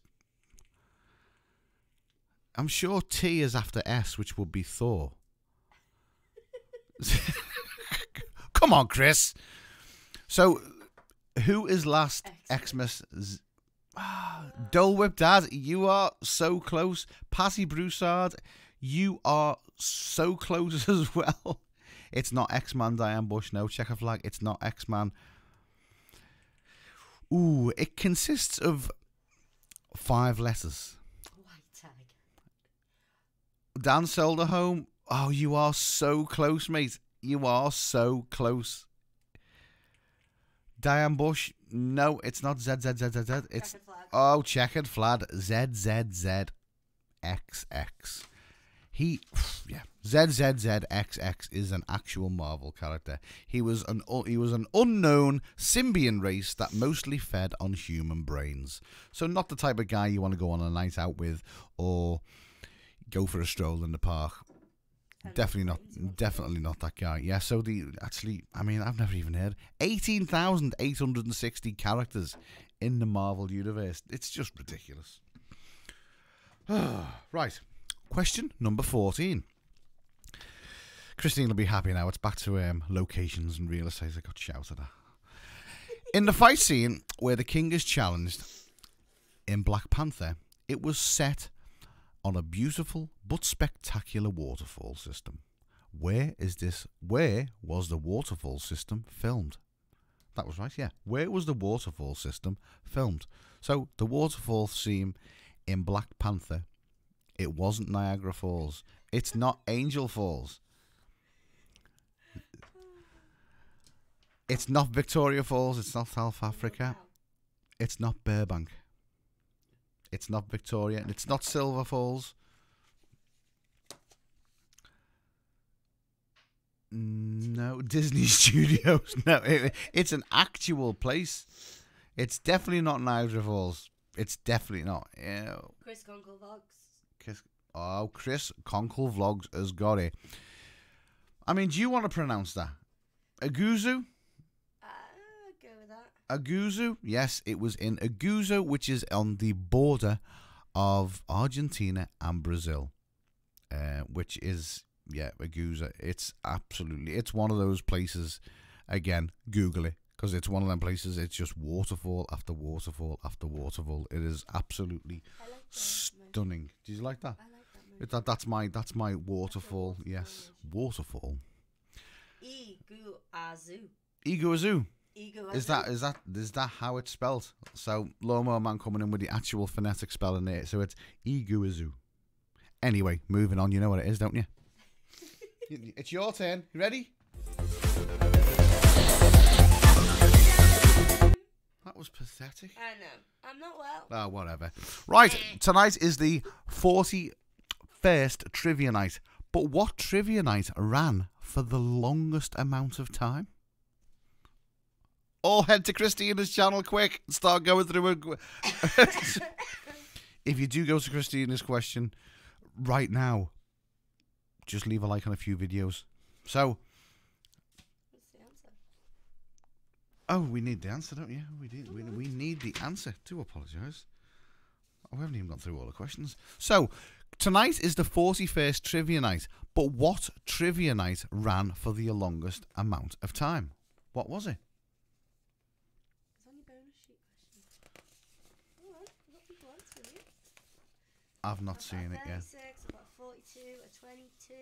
I'm sure T is after S, which would be Thor. Come on, Chris. So, who is last? Xmas. Dole Whip Dad, you are so close. Patty Broussard, you are so close as well. It's not X-Man, Diane Bush. No, checker flag. It's not X-Man. Ooh, it consists of 5 letters. White tag. Dan Solderholm. Oh, you are so close, mate. You are so close. Diane Bush. No, it's not ZZZZZ. It's checkered flag. ZZZXX. ZZZXX is an actual Marvel character. He was an unknown symbiont race that mostly fed on human brains. So not the type of guy you want to go on a night out with or go for a stroll in the park. Definitely not that guy. Yeah, so I've never even heard 18,860 characters in the Marvel universe. It's just ridiculous. Right. Question number 14. Kristina will be happy now. It's back to locations and real estate. I got shouted at. In the fight scene where the king is challenged in Black Panther, it was set on a beautiful but spectacular waterfall system. Where was the waterfall system filmed? That was right, yeah. Where was the waterfall system filmed? So the waterfall scene in Black Panther, it wasn't Niagara Falls. It's not Angel Falls. It's not Victoria Falls. It's not South Africa. It's not Burbank. It's not Victoria. And it's not Silver Falls. No, Disney Studios. No, it's an actual place. It's definitely not Niagara Falls. It's definitely not. Chris Conkle Vlogs. Chris Conkle Vlogs has got it. I mean, do you want to pronounce that? Aguzu? Go with that. Aguzu? Yes, it was in Aguzu, which is on the border of Argentina and Brazil. Which is, Aguzu. It's one of those places, again, Google it, because it's one of them places, it's just waterfall after waterfall after waterfall. It is absolutely stunning. Do you like that? I like that That's my waterfall. Yes, waterfall. Iguazu. Iguazu. Iguazu. Is that how it's spelled? So Lawnmower Man coming in with the actual phonetic spelling there. So it's Iguazu. Anyway, moving on. You know what it is, don't you? It's your turn. You ready? That was pathetic. I know. I'm not well. Oh, whatever. Right, tonight is the 41st trivia night. But what trivia night ran for the longest amount of time? All head to Kristina's channel quick and start going through it. If you do go to Kristina's question right now, just leave a like on a few videos. So, What's the answer? oh, we need the answer, don't you? We need the answer. Do apologise. We haven't even gone through all the questions. So, tonight is the 41st trivia night. But what trivia night ran for the longest amount of time? What was it? It's on your bonus sheet question. All right, I've got people answering it. I've not seen it yet. 36, I've got 42, a 22.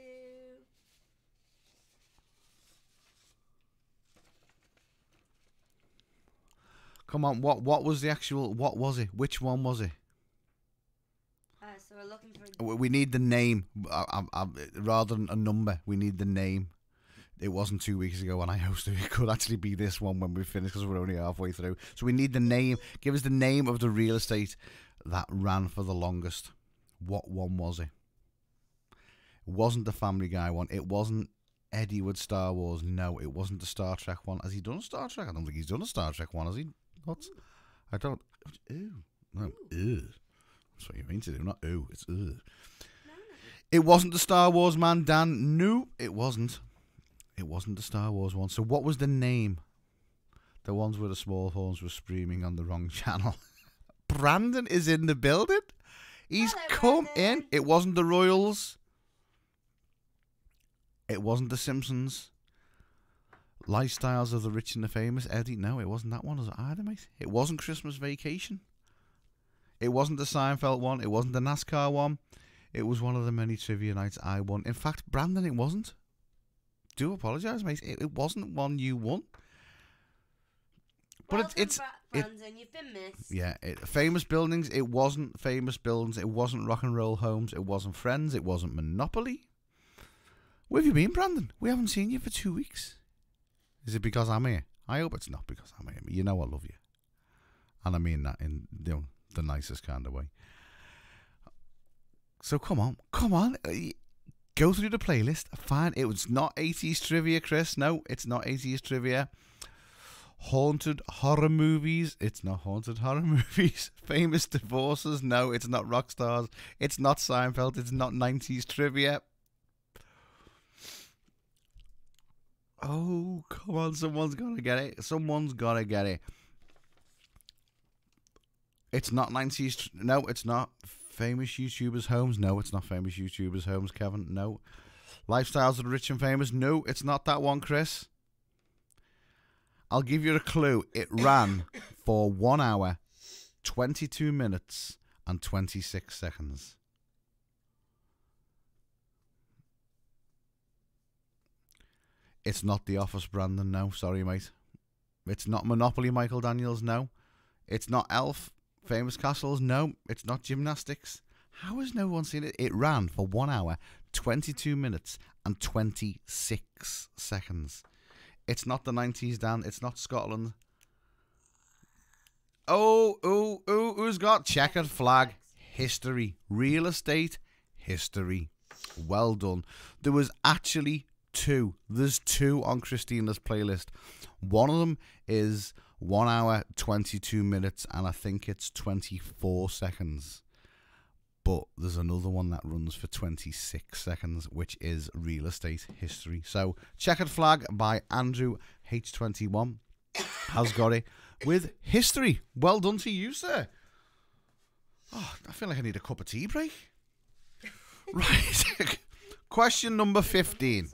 Come on, what was the actual, what was it? Which one was it? So we're looking for... We need the name, rather than a number, we need the name. It wasn't 2 weeks ago when I hosted. It could actually be this one when we finish because we're only halfway through. So we need the name. Give us the name of the real estate that ran for the longest. What one was it? It wasn't the Family Guy one. It wasn't Eddie with Star Wars. No, it wasn't the Star Trek one. Has he done a Star Trek? I don't think he's done a Star Trek one, has he? What? I don't... Ew. No, ew. That's what you mean to do, not ooh. It's ew. No. It wasn't the Star Wars man, Dan. No, it wasn't. It wasn't the Star Wars one. So what was the name? The ones where the Smallhorns were screaming on the wrong channel. Brandon is in the building. He's come in. It wasn't the Royals. It wasn't the Simpsons. Lifestyles of the Rich and the Famous. Eddie, no, it wasn't that one either, mate. It wasn't Christmas Vacation. It wasn't the Seinfeld one. It wasn't the NASCAR one. It was one of the many trivia nights I won. In fact, Brandon, it wasn't. Do apologise, mate. It wasn't one you won. But it's Brandon, you've been missed. Yeah, Famous Buildings. It wasn't Famous Buildings. It wasn't Rock and Roll Homes. It wasn't Friends. It wasn't Monopoly. Where have you been, Brandon? We haven't seen you for 2 weeks. Is it because I'm here? I hope it's not because I'm here. You know I love you. And I mean that in the nicest kind of way. So come on. Go through the playlist. Find it was not 80s trivia, Chris. No, it's not 80s trivia. Haunted horror movies. It's not haunted horror movies. Famous divorces. No, it's not rock stars. It's not Seinfeld. It's not 90s trivia. Oh, come on. Someone's got to get it. Someone's got to get it. It's not 90s. No, it's not. Famous YouTubers' homes. No, it's not famous YouTubers' homes, Kevin. No. Lifestyles of the Rich and Famous. No, it's not that one, Chris. I'll give you a clue. It ran for 1 hour, 22 minutes, and 26 seconds. It's not The Office, Brandon. No, sorry, mate. It's not Monopoly, Michael Daniels. No. It's not Elf, Famous Castles. No. It's not Gymnastics. How has no one seen it? It ran for 1 hour, 22 minutes, and 26 seconds. It's not the 90s, Dan. It's not Scotland. Oh, who's got checkered flag? History. Real estate. History. Well done. There was actually two. There's two on Kristina's playlist. One of them is 1 hour, 22 minutes, and I think it's 24 seconds. But there's another one that runs for 26 seconds, which is Real Estate History. So, Checkered Flag by Andrew H21 has got it with History. Well done to you, sir. Oh, I feel like I need a cup of tea break. Right. Question number 15.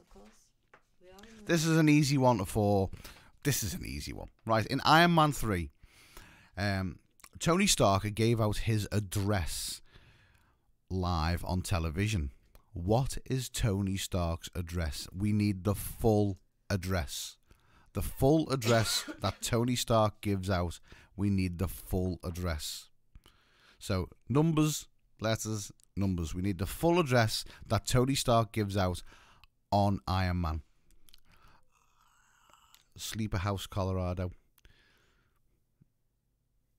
This is an easy one This is an easy one. Right. In Iron Man 3, Tony Stark gave out his address live on television. What is Tony Stark's address? We need the full address. The full address that Tony Stark gives out. We need the full address. So, numbers, letters, numbers. We need the full address that Tony Stark gives out on Iron Man. Sleeper House, Colorado.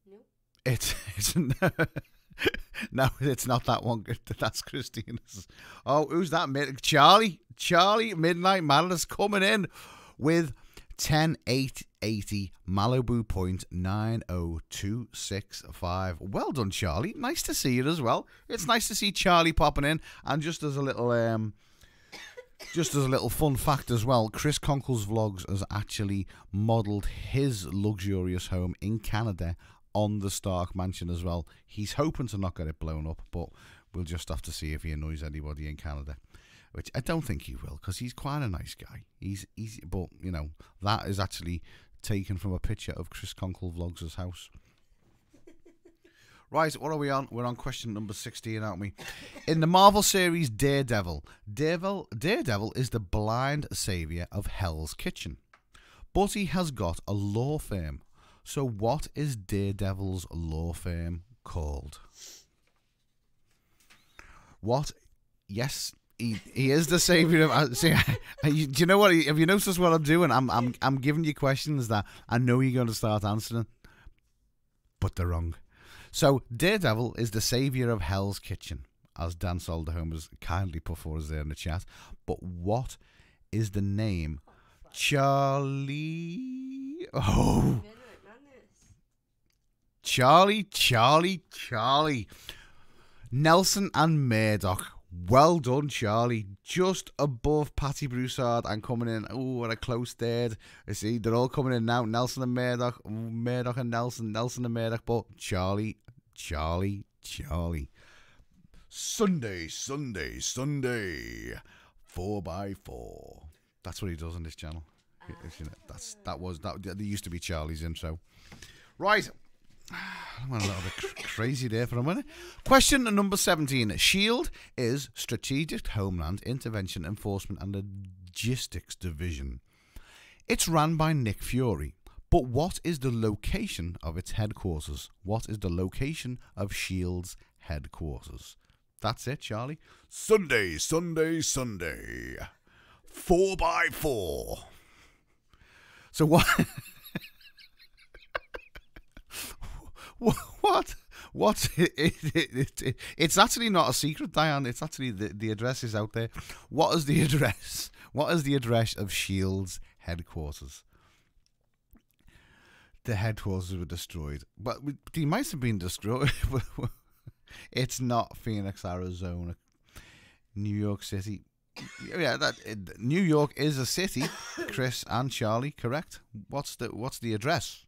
Nope. It's no, it's not that one. That's Kristina's. Oh, who's that? Charlie. Midnight Madness coming in with 10,880 Malibu point 90265. Well done, Charlie. Nice to see you as well. It's nice to see Charlie popping in. And just as a little fun fact as well, Chris Conkle's Vlogs has actually modelled his luxurious home in Canada on the Stark Mansion as well. He's hoping to not get it blown up, but we'll just have to see if he annoys anybody in Canada, which I don't think he will, because he's quite a nice guy. But you know, that is actually taken from a picture of Chris Conkle Vlogs' house. Right, what are we on? We're on question number 16, aren't we? In the Marvel series Daredevil is the blind saviour of Hell's Kitchen, but he has got a law firm. So what is Daredevil's law firm called? What? Yes, he is the saviour of. See, do you know what? Have you noticed what I'm doing? I'm giving you questions that I know you're going to start answering, but they're wrong. So Daredevil is the saviour of Hell's Kitchen, as Dan Solderholm has kindly put for us there in the chat. But what is the name? Charlie. Oh. Charlie. Nelson and Murdoch. Well done, Charlie. Just above Patty Broussard and coming in. Oh, what a close third. I see they're all coming in now. Nelson and Murdoch. Murdoch and Nelson. Nelson and Murdoch. But Charlie. Sunday. 4x4. That's what he does on this channel. That used to be Charlie's intro. Right. I went a little bit crazy there for a minute. Question number 17. SHIELD is Strategic Homeland Intervention Enforcement and Logistics Division. It's run by Nick Fury. But what is the location of its headquarters? What is the location of SHIELD's headquarters? That's it, Charlie. Sunday. 4x4. So what? What? It's actually not a secret, Diane. It's actually the address is out there. What is the address? What is the address of SHIELD's headquarters? The headquarters were destroyed, but they might have been destroyed. It's not Phoenix, Arizona. New York City. Yeah, New York is a city. Chris and Charlie, correct? What's the address?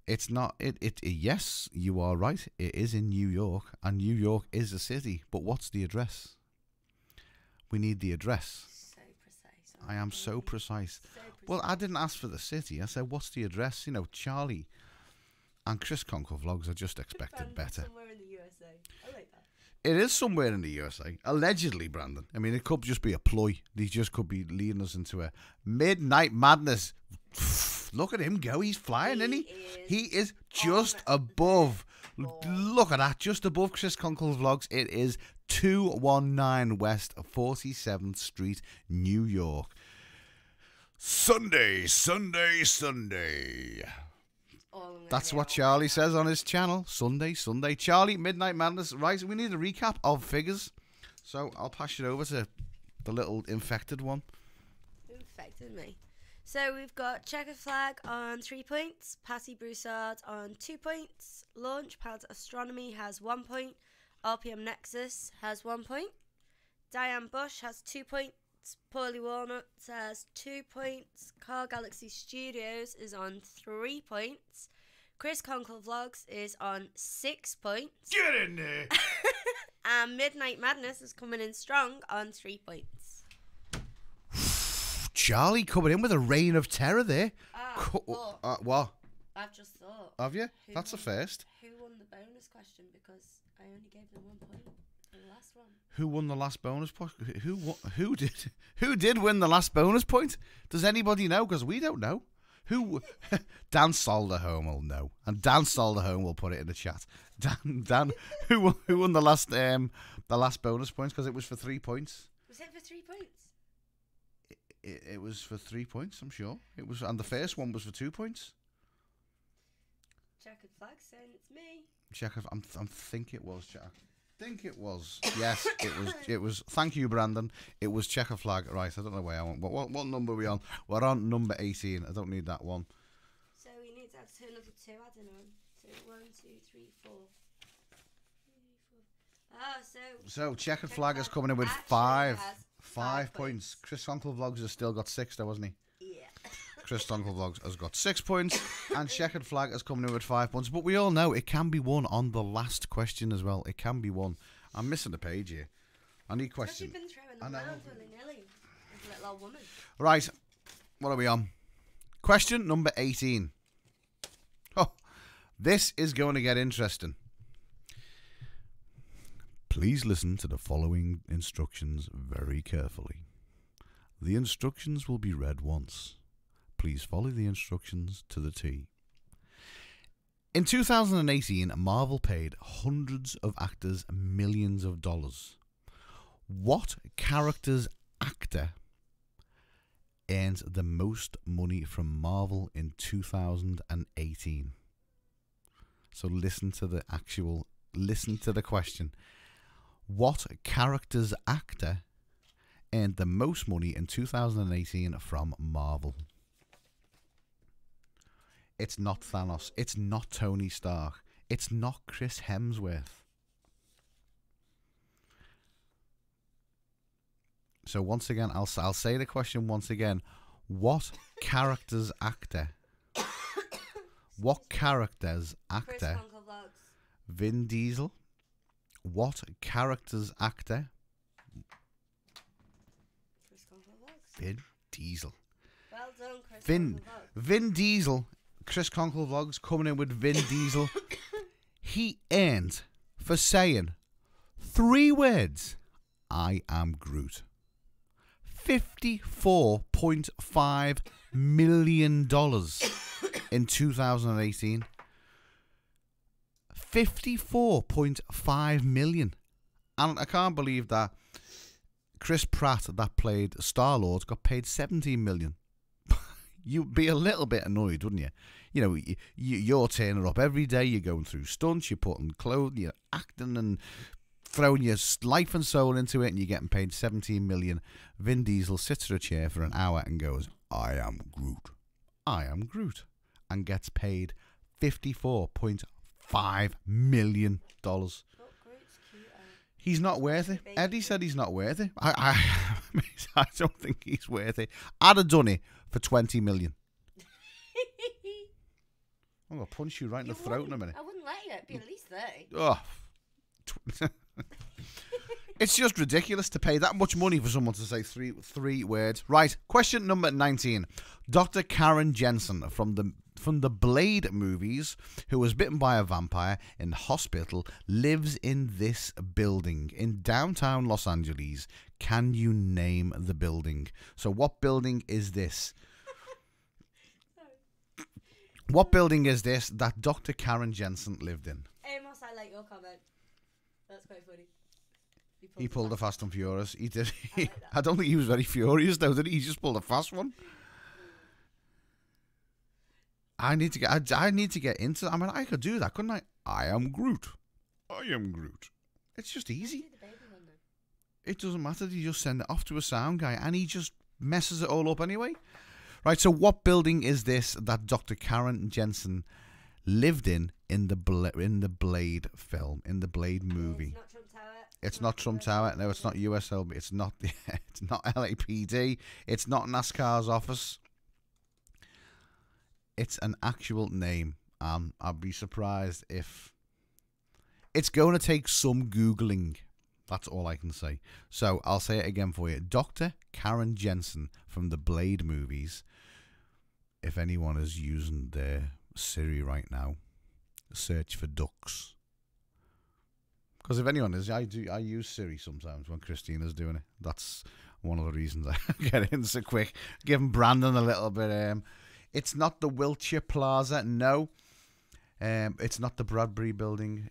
It's not yes, you are right. It is in New York, and New York is a city. But what's the address? We need the address. So precise. I am so precise. Well, I didn't ask for the city. I said, what's the address? You know, Charlie and Chris Conkle Vlogs are just expected better. Somewhere in the USA. I like that. It is somewhere in the USA. Allegedly, Brandon. I mean, it could just be a ploy. They just could be leading us into a midnight madness. Look at him go. He's flying, isn't he? He is just above. Look at that. Just above Chris Conkle's Vlogs. It is 219 West 47th Street, New York. Sunday. That's what Charlie says on his channel. Sunday. Charlie, Midnight Madness. Right, we need a recap of figures. So I'll pass it over to the little infected one. Who infected me? So we've got Checkered Flag on 3 points. Patty Broussard on 2 points. Launchpad Astronomy has 1 point. RPM Nexus has 1 point. Diane Bush has 2 points. Paulie Walnut has 2 points. Car Galaxy Studios is on 3 points. Chris Conkle Vlogs is on 6 points. Get in there! And Midnight Madness is coming in strong on 3 points. Charlie coming in with a reign of terror there. What? What? I've just thought. Have you? That's a first. Who won the bonus question? Because I I only gave them 1 point for the last one. Who won the last bonus point? Who did win the last bonus point? Does anybody know? Because we don't know. Who? Dan Solderholm will know, and Dan Solderholm will put it in the chat. Dan, who won the last bonus points? Because it was for 3 points. Was it for 3 points? It was for 3 points. I'm sure it was, and the first one was for 2 points. Checkered flag saying it's me. I think it was. I think it was. Yes, it was. It was. Thank you, Brandon. It was checker flag. Right. I don't know where I want. What number are we on? We're on number 18. I don't need that one. So we need to add another 2 adding on. So 1, 2, 3, 4. So checkered flag is coming in with 5 points. Chris Uncle Vlogs has still got 6, though, hasn't he? Yeah. Chris Uncle Vlogs has got 6 points, and checkered flag is coming in with 5 points. But we all know it can be won on the last question as well. It can be won. I'm missing a page here. I need question. You've been throwing them around willy-nilly, as a little old woman. Right. What are we on? Question number 18. Oh, this is going to get interesting. Please listen to the following instructions very carefully. The instructions will be read once. Please follow the instructions to the T. In 2018, Marvel paid hundreds of actors millions of dollars. What character's actor earned the most money from Marvel in 2018? So listen to the question. What character's actor earned the most money in 2018 from Marvel? It's not Thanos. It's not Tony Stark. It's not Chris Hemsworth. So once again, I'll say the question once again. What character's actor? What character's actor? Vin Diesel. What character's actor? Vin Diesel. Well done, Chris. Vin Diesel. Chris Conkle Vlogs coming in with Vin Diesel. He earned, for saying 3 words, I am Groot, $54.5 million in 2018. 54.5 million. And I can't believe that Chris Pratt, that played Star-Lord, got paid 17 million. You'd be a little bit annoyed, wouldn't you? You know, you're turning up every day, you're going through stunts, you're putting clothes, you're acting and throwing your life and soul into it, and you're getting paid 17 million. Vin Diesel sits in a chair for an hour and goes, I am Groot. I am Groot. And gets paid $54.5 million. He's not worth it. Eddie said he's not worth it. I don't think he's worth it. I'd have done it for 20 million. I'm going to punch you right in the throat in a minute. I wouldn't let you. It'd be at least 30. Oh. It's just ridiculous to pay that much money for someone to say three words. Right, question number 19. Dr. Karen Jensen from the Blade movies, who was bitten by a vampire in hospital, lives in this building in downtown Los Angeles. Can you name the building? So what building is this? What building is this that Dr. Karen Jensen lived in? Amos, I like your comment. That's quite funny. He pulled a Fast and Furious. He did. I don't think he was very furious though, did he? He just pulled a fast one. I need to get into. I mean, I could do that, couldn't I? I am Groot. I am Groot. It's just easy. It doesn't matter. You just send it off to a sound guy, and he just messes it all up anyway. Right. So, what building is this that Dr. Karen Jensen lived in the Blade film, in the Blade movie? It's not Trump Tower. No, it's not USLB. It's not LAPD. It's not NASCAR's office. It's an actual name. I'd be surprised if... It's going to take some Googling. That's all I can say. So I'll say it again for you. Dr. Karen Jensen from the Blade movies. If anyone is using their Siri right now, search for ducks. Because if anyone is, I use Siri sometimes when Kristina's doing it. That's one of the reasons I get in so quick. Giving Brandon a little bit. It's not the Wiltshire Plaza. No. It's not the Bradbury Building.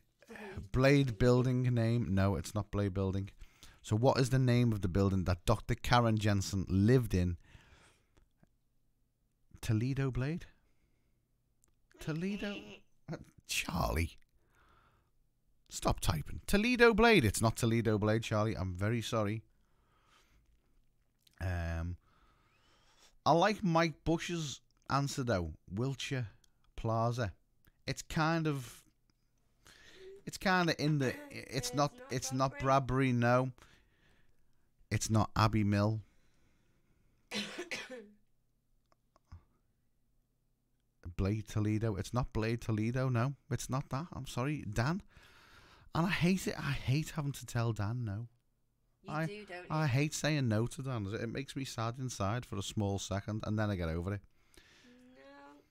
Blade Building name. No, it's not Blade Building. So what is the name of the building that Dr. Karen Jensen lived in? Toledo Blade? Toledo? Charlie. Stop typing. Toledo Blade. It's not Toledo Blade, Charlie. I'm very sorry. I like Mike Bush's answer though. Wiltshire Plaza. It's kind of in the. It's not Bradbury. No. It's not Abbey Mill. Blade Toledo. It's not Blade Toledo. No, it's not that. I'm sorry, Dan. And I hate it. I hate having to tell Dan no. You do, don't you? I hate saying no to Dan. It makes me sad inside for a small second, and then I get over it. No.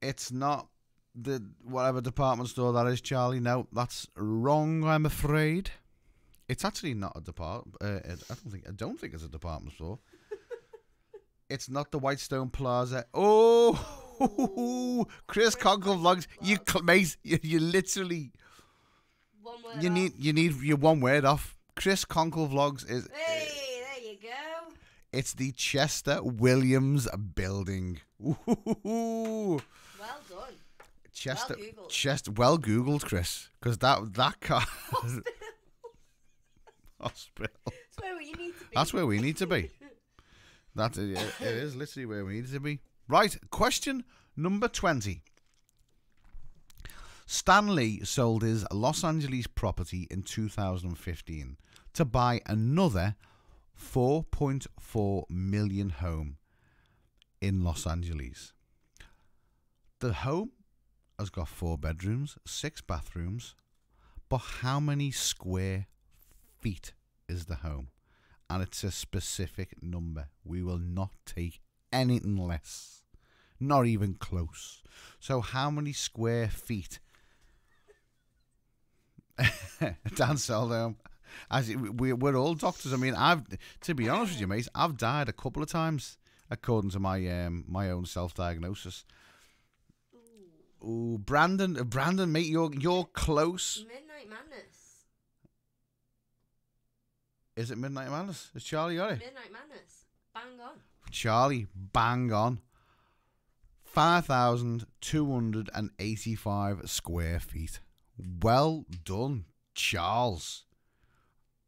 It's not the whatever department store that is, Charlie. No, that's wrong. I'm afraid. It's actually not a department. I don't think it's a department store. It's not the Whitestone Plaza. Oh, Chris Conkle Vlogs. Mate, you literally. One word You need your one word off. Chris Conkle Vlogs is. Hey, there you go. It's the Chester Williams Building. Ooh. Well done. Chester. Well Googled. Chester. Well Googled, Chris, because that car. Hospital. That's where you need to be. That's where we need to be. It is literally where we need to be. Right. Question number 20. Stan Lee sold his Los Angeles property in 2015 to buy another 4.4 million home in Los Angeles. The home has got 4 bedrooms, 6 bathrooms, but how many square feet is the home? And it's a specific number. We will not take anything less, not even close. So how many square feet? Dan Seldom. We're all doctors. I mean, to be honest with you, mate, I've died a couple of times according to my my own self-diagnosis. Ooh, Brandon, mate, you're close. Midnight Madness. Is it Midnight Madness? Is Charlie got it? Midnight Madness. Bang on. Charlie, bang on. 5,285 square feet. Well done, Charles.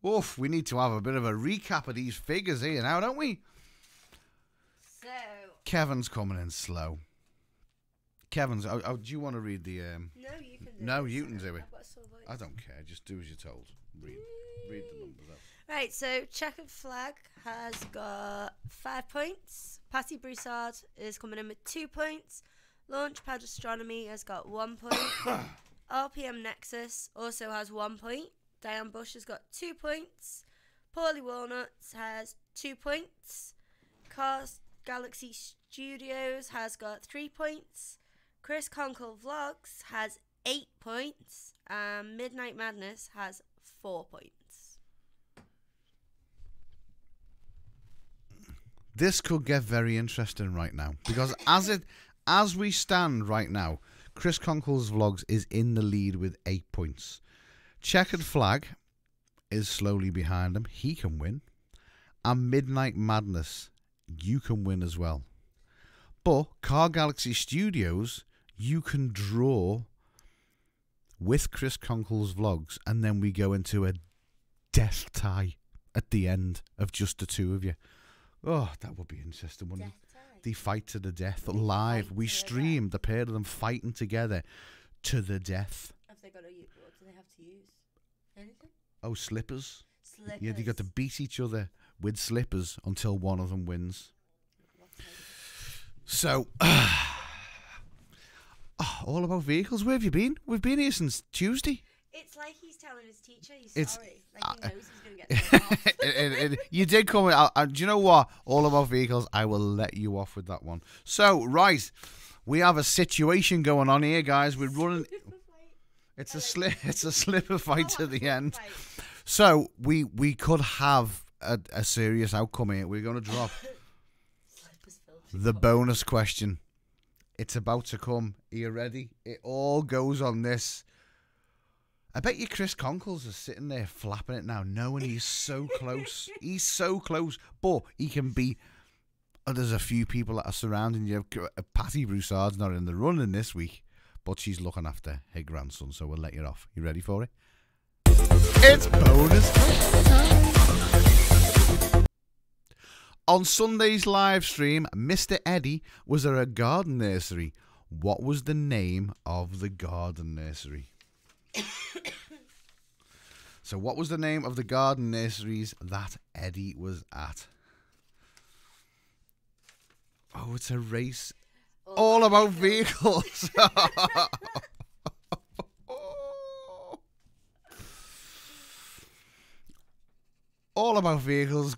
Oof, we need to have a bit of a recap of these figures here now, don't we? So. Kevin's coming in slow. Kevin's. Do you want to read the? No, you can do it. No, you can do it. I've got a sore voice. I don't care. Just do as you're told. Read the numbers out. Right, so Checkered Flag has got 5 points. Patty Broussard is coming in with 2 points. Launchpad Astronomy has got 1 point. RPM Nexus also has 1 point. Diane Bush has got 2 points. Paulie Walnuts has 2 points. Cars Galaxy Studios has got 3 points. Chris Conkle Vlogs has 8 points. And Midnight Madness has 4 points. This could get very interesting right now because as we stand right now, Chris Conkle's Vlogs is in the lead with 8 points. Checkered Flag is slowly behind him. He can win. And Midnight Madness, you can win as well. But Car Galaxy Studios, you can draw with Chris Conkle's Vlogs, and then we go into a death tie at the end of just the two of you. Oh, that would be interesting, wouldn't it? They fight to the death live. We stream the pair of them fighting together to the death. Have they got to use? What do they have to use? Anything? Oh, slippers. Slippers. Yeah, they got to beat each other with slippers until one of them wins. So, all about vehicles. Where have you been? We've been here since Tuesday. It's like he's telling his teacher he's sorry. Like he knows he's going to get thrown off. You did come in. Do you know what? All about vehicles. I will let you off with that one. So, right. We have a situation going on here, guys. We're running. It's a slipper fight to the end. Fight. So we could have a serious outcome here. We're going to drop the bonus question. It's about to come. Are you ready? It all goes on this. I bet you Chris Conkles is sitting there flapping it now, knowing he's so close. He's so close, but he can be. There's a few people that are surrounding you. Patty Broussard's not in the running this week, but she's looking after her grandson, so we'll let you off. You ready for it? It's bonus time. On Sunday's live stream, Mr. Eddie was at a garden nursery. What was the name of the garden nursery? So what was the name of the garden nurseries that Eddie was at? Oh, it's a race. All about vehicles. All about vehicles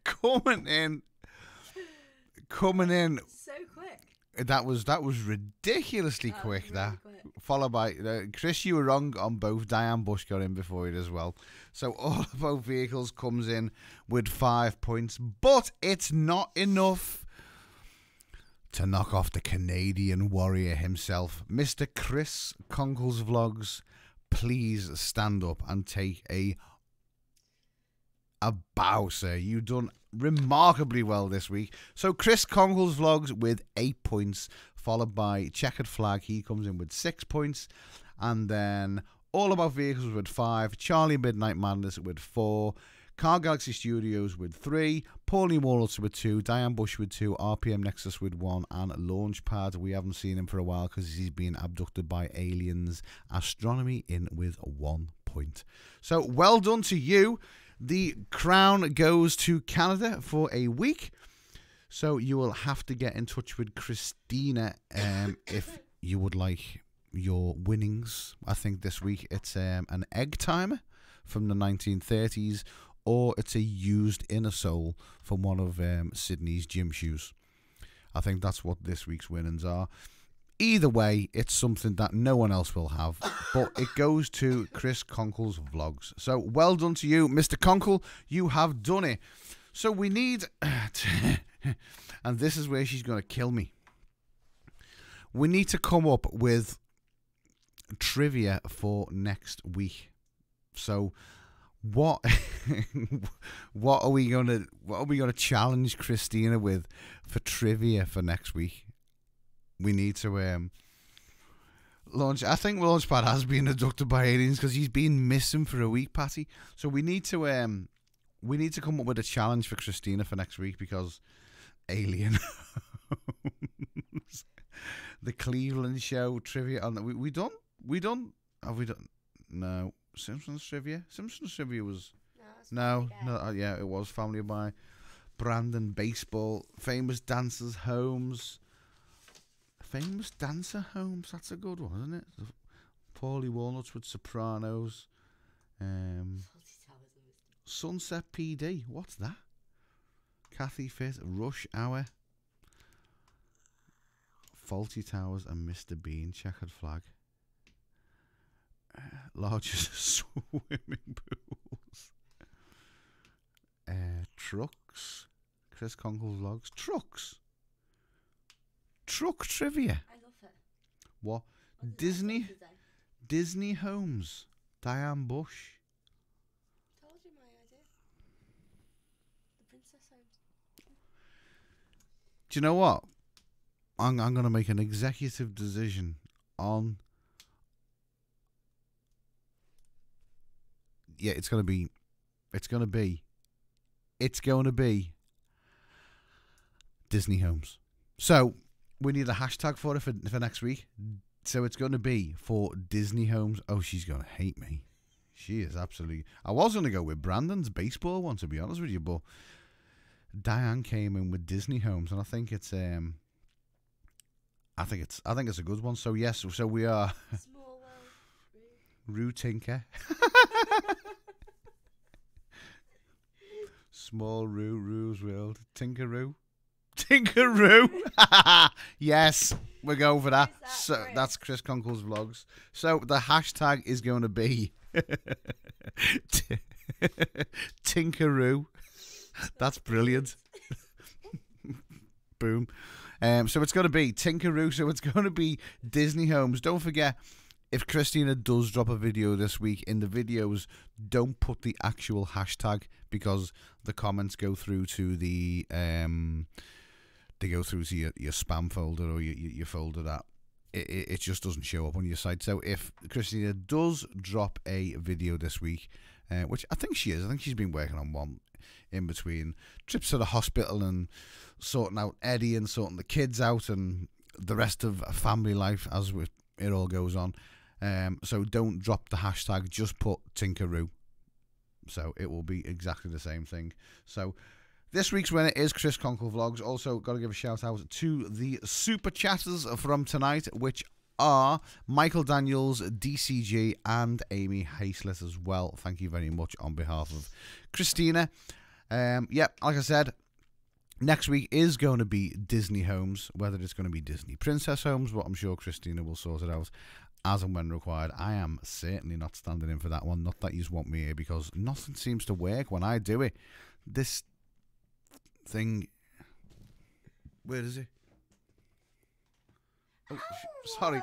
coming in. So quick. That was ridiculously quick. Really that quick. Followed by Chris. You were wrong on both. Diane Bush got in before it as well. So all about vehicles comes in with 5 points, but it's not enough to knock off the Canadian warrior himself, Mr. Chris Conkles Vlogs. Please stand up and take a bow, sir. You've done remarkably well this week. So Chris Conkles Vlogs with 8 points, followed by Checkered Flag. He comes in with 6 points, and then All About Vehicles with 5, Charlie Midnight Madness with 4, Car Galaxy Studios with 3, Pauline Walnuts with 2, Diane Bush with 2, RPM Nexus with 1, and Launchpad. We haven't seen him for a while because he's been abducted by aliens. Astronomy in with 1 point. So well done to you. The crown goes to Canada for a week. So you will have to get in touch with Kristina if you would like your winnings. I think this week it's an egg timer from the 1930s, or it's a used inner sole from one of Sydney's gym shoes. I think that's what this week's winnings are. Either way, it's something that no one else will have, but it goes to Chris Conkles Vlogs. So well done to you, Mr. Conkle. You have done it. So we need, and this is where she's going to kill me. We need to come up with trivia for next week. So what what are we gonna challenge Kristina with for trivia for next week? We need to launch. I think Launchpad has been abducted by aliens because he's been missing for a week, Patty. So we need to come up with a challenge for Kristina for next week, because alien. The Cleveland show trivia on we done have we done no Simpsons trivia was no yeah, it was Family by Brandon. Baseball, famous dancer homes, that's a good one, isn't it? Paulie Walnuts with Sopranos, Sunset PD, what's that? Kathy Fit, Rush Hour, Faulty Towers, and Mr. Bean. Checkered Flag, largest swimming pools, trucks, Chris Conkles Vlogs, truck trivia. I love it. What? Disney Homes, Diane Bush. Told you my idea. The Princess Homes. Do you know what? I'm going to make an executive decision on. Yeah, it's going to be Disney Homes. So we need a hashtag for it for next week. So it's going to be for Disney Homes. Oh, she's going to hate me. She is absolutely. I was going to go with Brandon's baseball one, to be honest with you, but Diane came in with Disney Homes, and I think it's I think it's a good one. So yes, so we are Small World. Rue Tinker. Small Rue's World. Tinkeroo. Tinkeroo. Yes, we're going for that. Who's that, So Chris? that's Chris Conkle's vlogs. So the hashtag is going to be Tinkeroo. That's brilliant. Boom. So it's going to be Tinkeroo. So it's going to be Disney Homes. Don't forget, if Kristina does drop a video this week, in the videos, don't put the actual hashtag, because the comments go through to the they go through to your spam folder, or your folder that it just doesn't show up on your site. So if Kristina does drop a video this week, which I think she is, I think she's been working on one in between trips to the hospital and sorting out Eddie and sorting the kids out and the rest of family life as it all goes on. So don't drop the hashtag, just put Tinkeroo. So it will be exactly the same thing. So this week's winner is Chris Conkle Vlogs. Also, got to give a shout out to the super chatters from tonight, which are Michael Daniels, DCG, and Amy Haslett as well. Thank you very much on behalf of Kristina. Yeah, like I said, next week is going to be Disney Homes, whether it's going to be Disney Princess Homes, but I'm sure Kristina will sort it out as and when required. I am certainly not standing in for that one. Not that you just want me here, because nothing seems to work when I do it. This thing, where is it? Oh, sorry.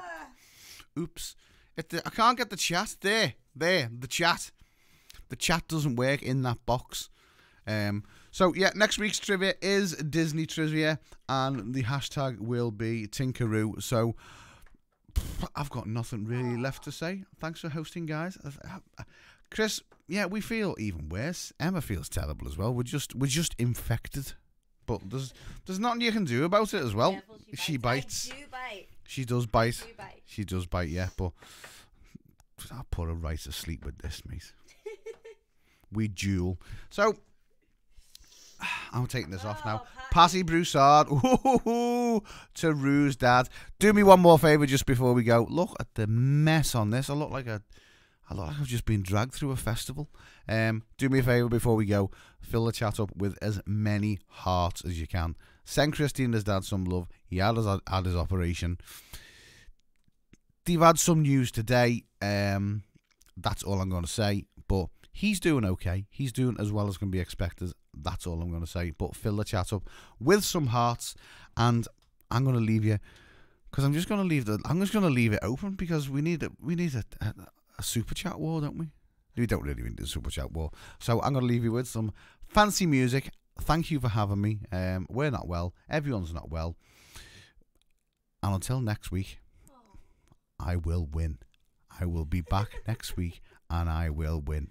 Oops. I can't get the chat. There, the chat. The chat doesn't work in that box. So yeah, next week's trivia is Disney trivia, and the hashtag will be Tinkeroo. So I've got nothing really left to say. Thanks for hosting, guys. Chris, yeah, we feel even worse. Emma feels terrible as well. We're just infected. But there's nothing you can do about it as well. Careful, she bites. I do bite. She does bite. I do bite. She does bite, yeah. But I'll put her right to sleep with this, mate. We duel. So I'm taking this off now. Patty Broussard. Ooh, to Rue's dad. Do me one more favour just before we go. Look at the mess on this. I look like I've just been dragged through a festival. Do me a favour before we go. Fill the chat up with as many hearts as you can. Send Kristina's dad some love. He had his operation. They've had some news today. That's all I'm going to say. But he's doing okay. He's doing as well as can be expected. That's all I'm going to say. But fill the chat up with some hearts, and I'm going to leave you, because I'm just going to leave it open, because we need a super chat war, don't we? We don't really need a super chat war. So I'm going to leave you with some fancy music. Thank you for having me. We're not well. Everyone's not well. And until next week, I will win. I will be back next week, and I will win.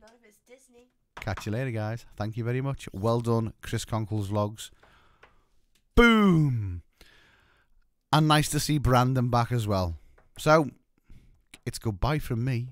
None of it's Disney. Catch you later, guys. Thank you very much. Well done, Chris Conkle's Vlogs. Boom! And nice to see Brandon back as well. So, it's goodbye from me.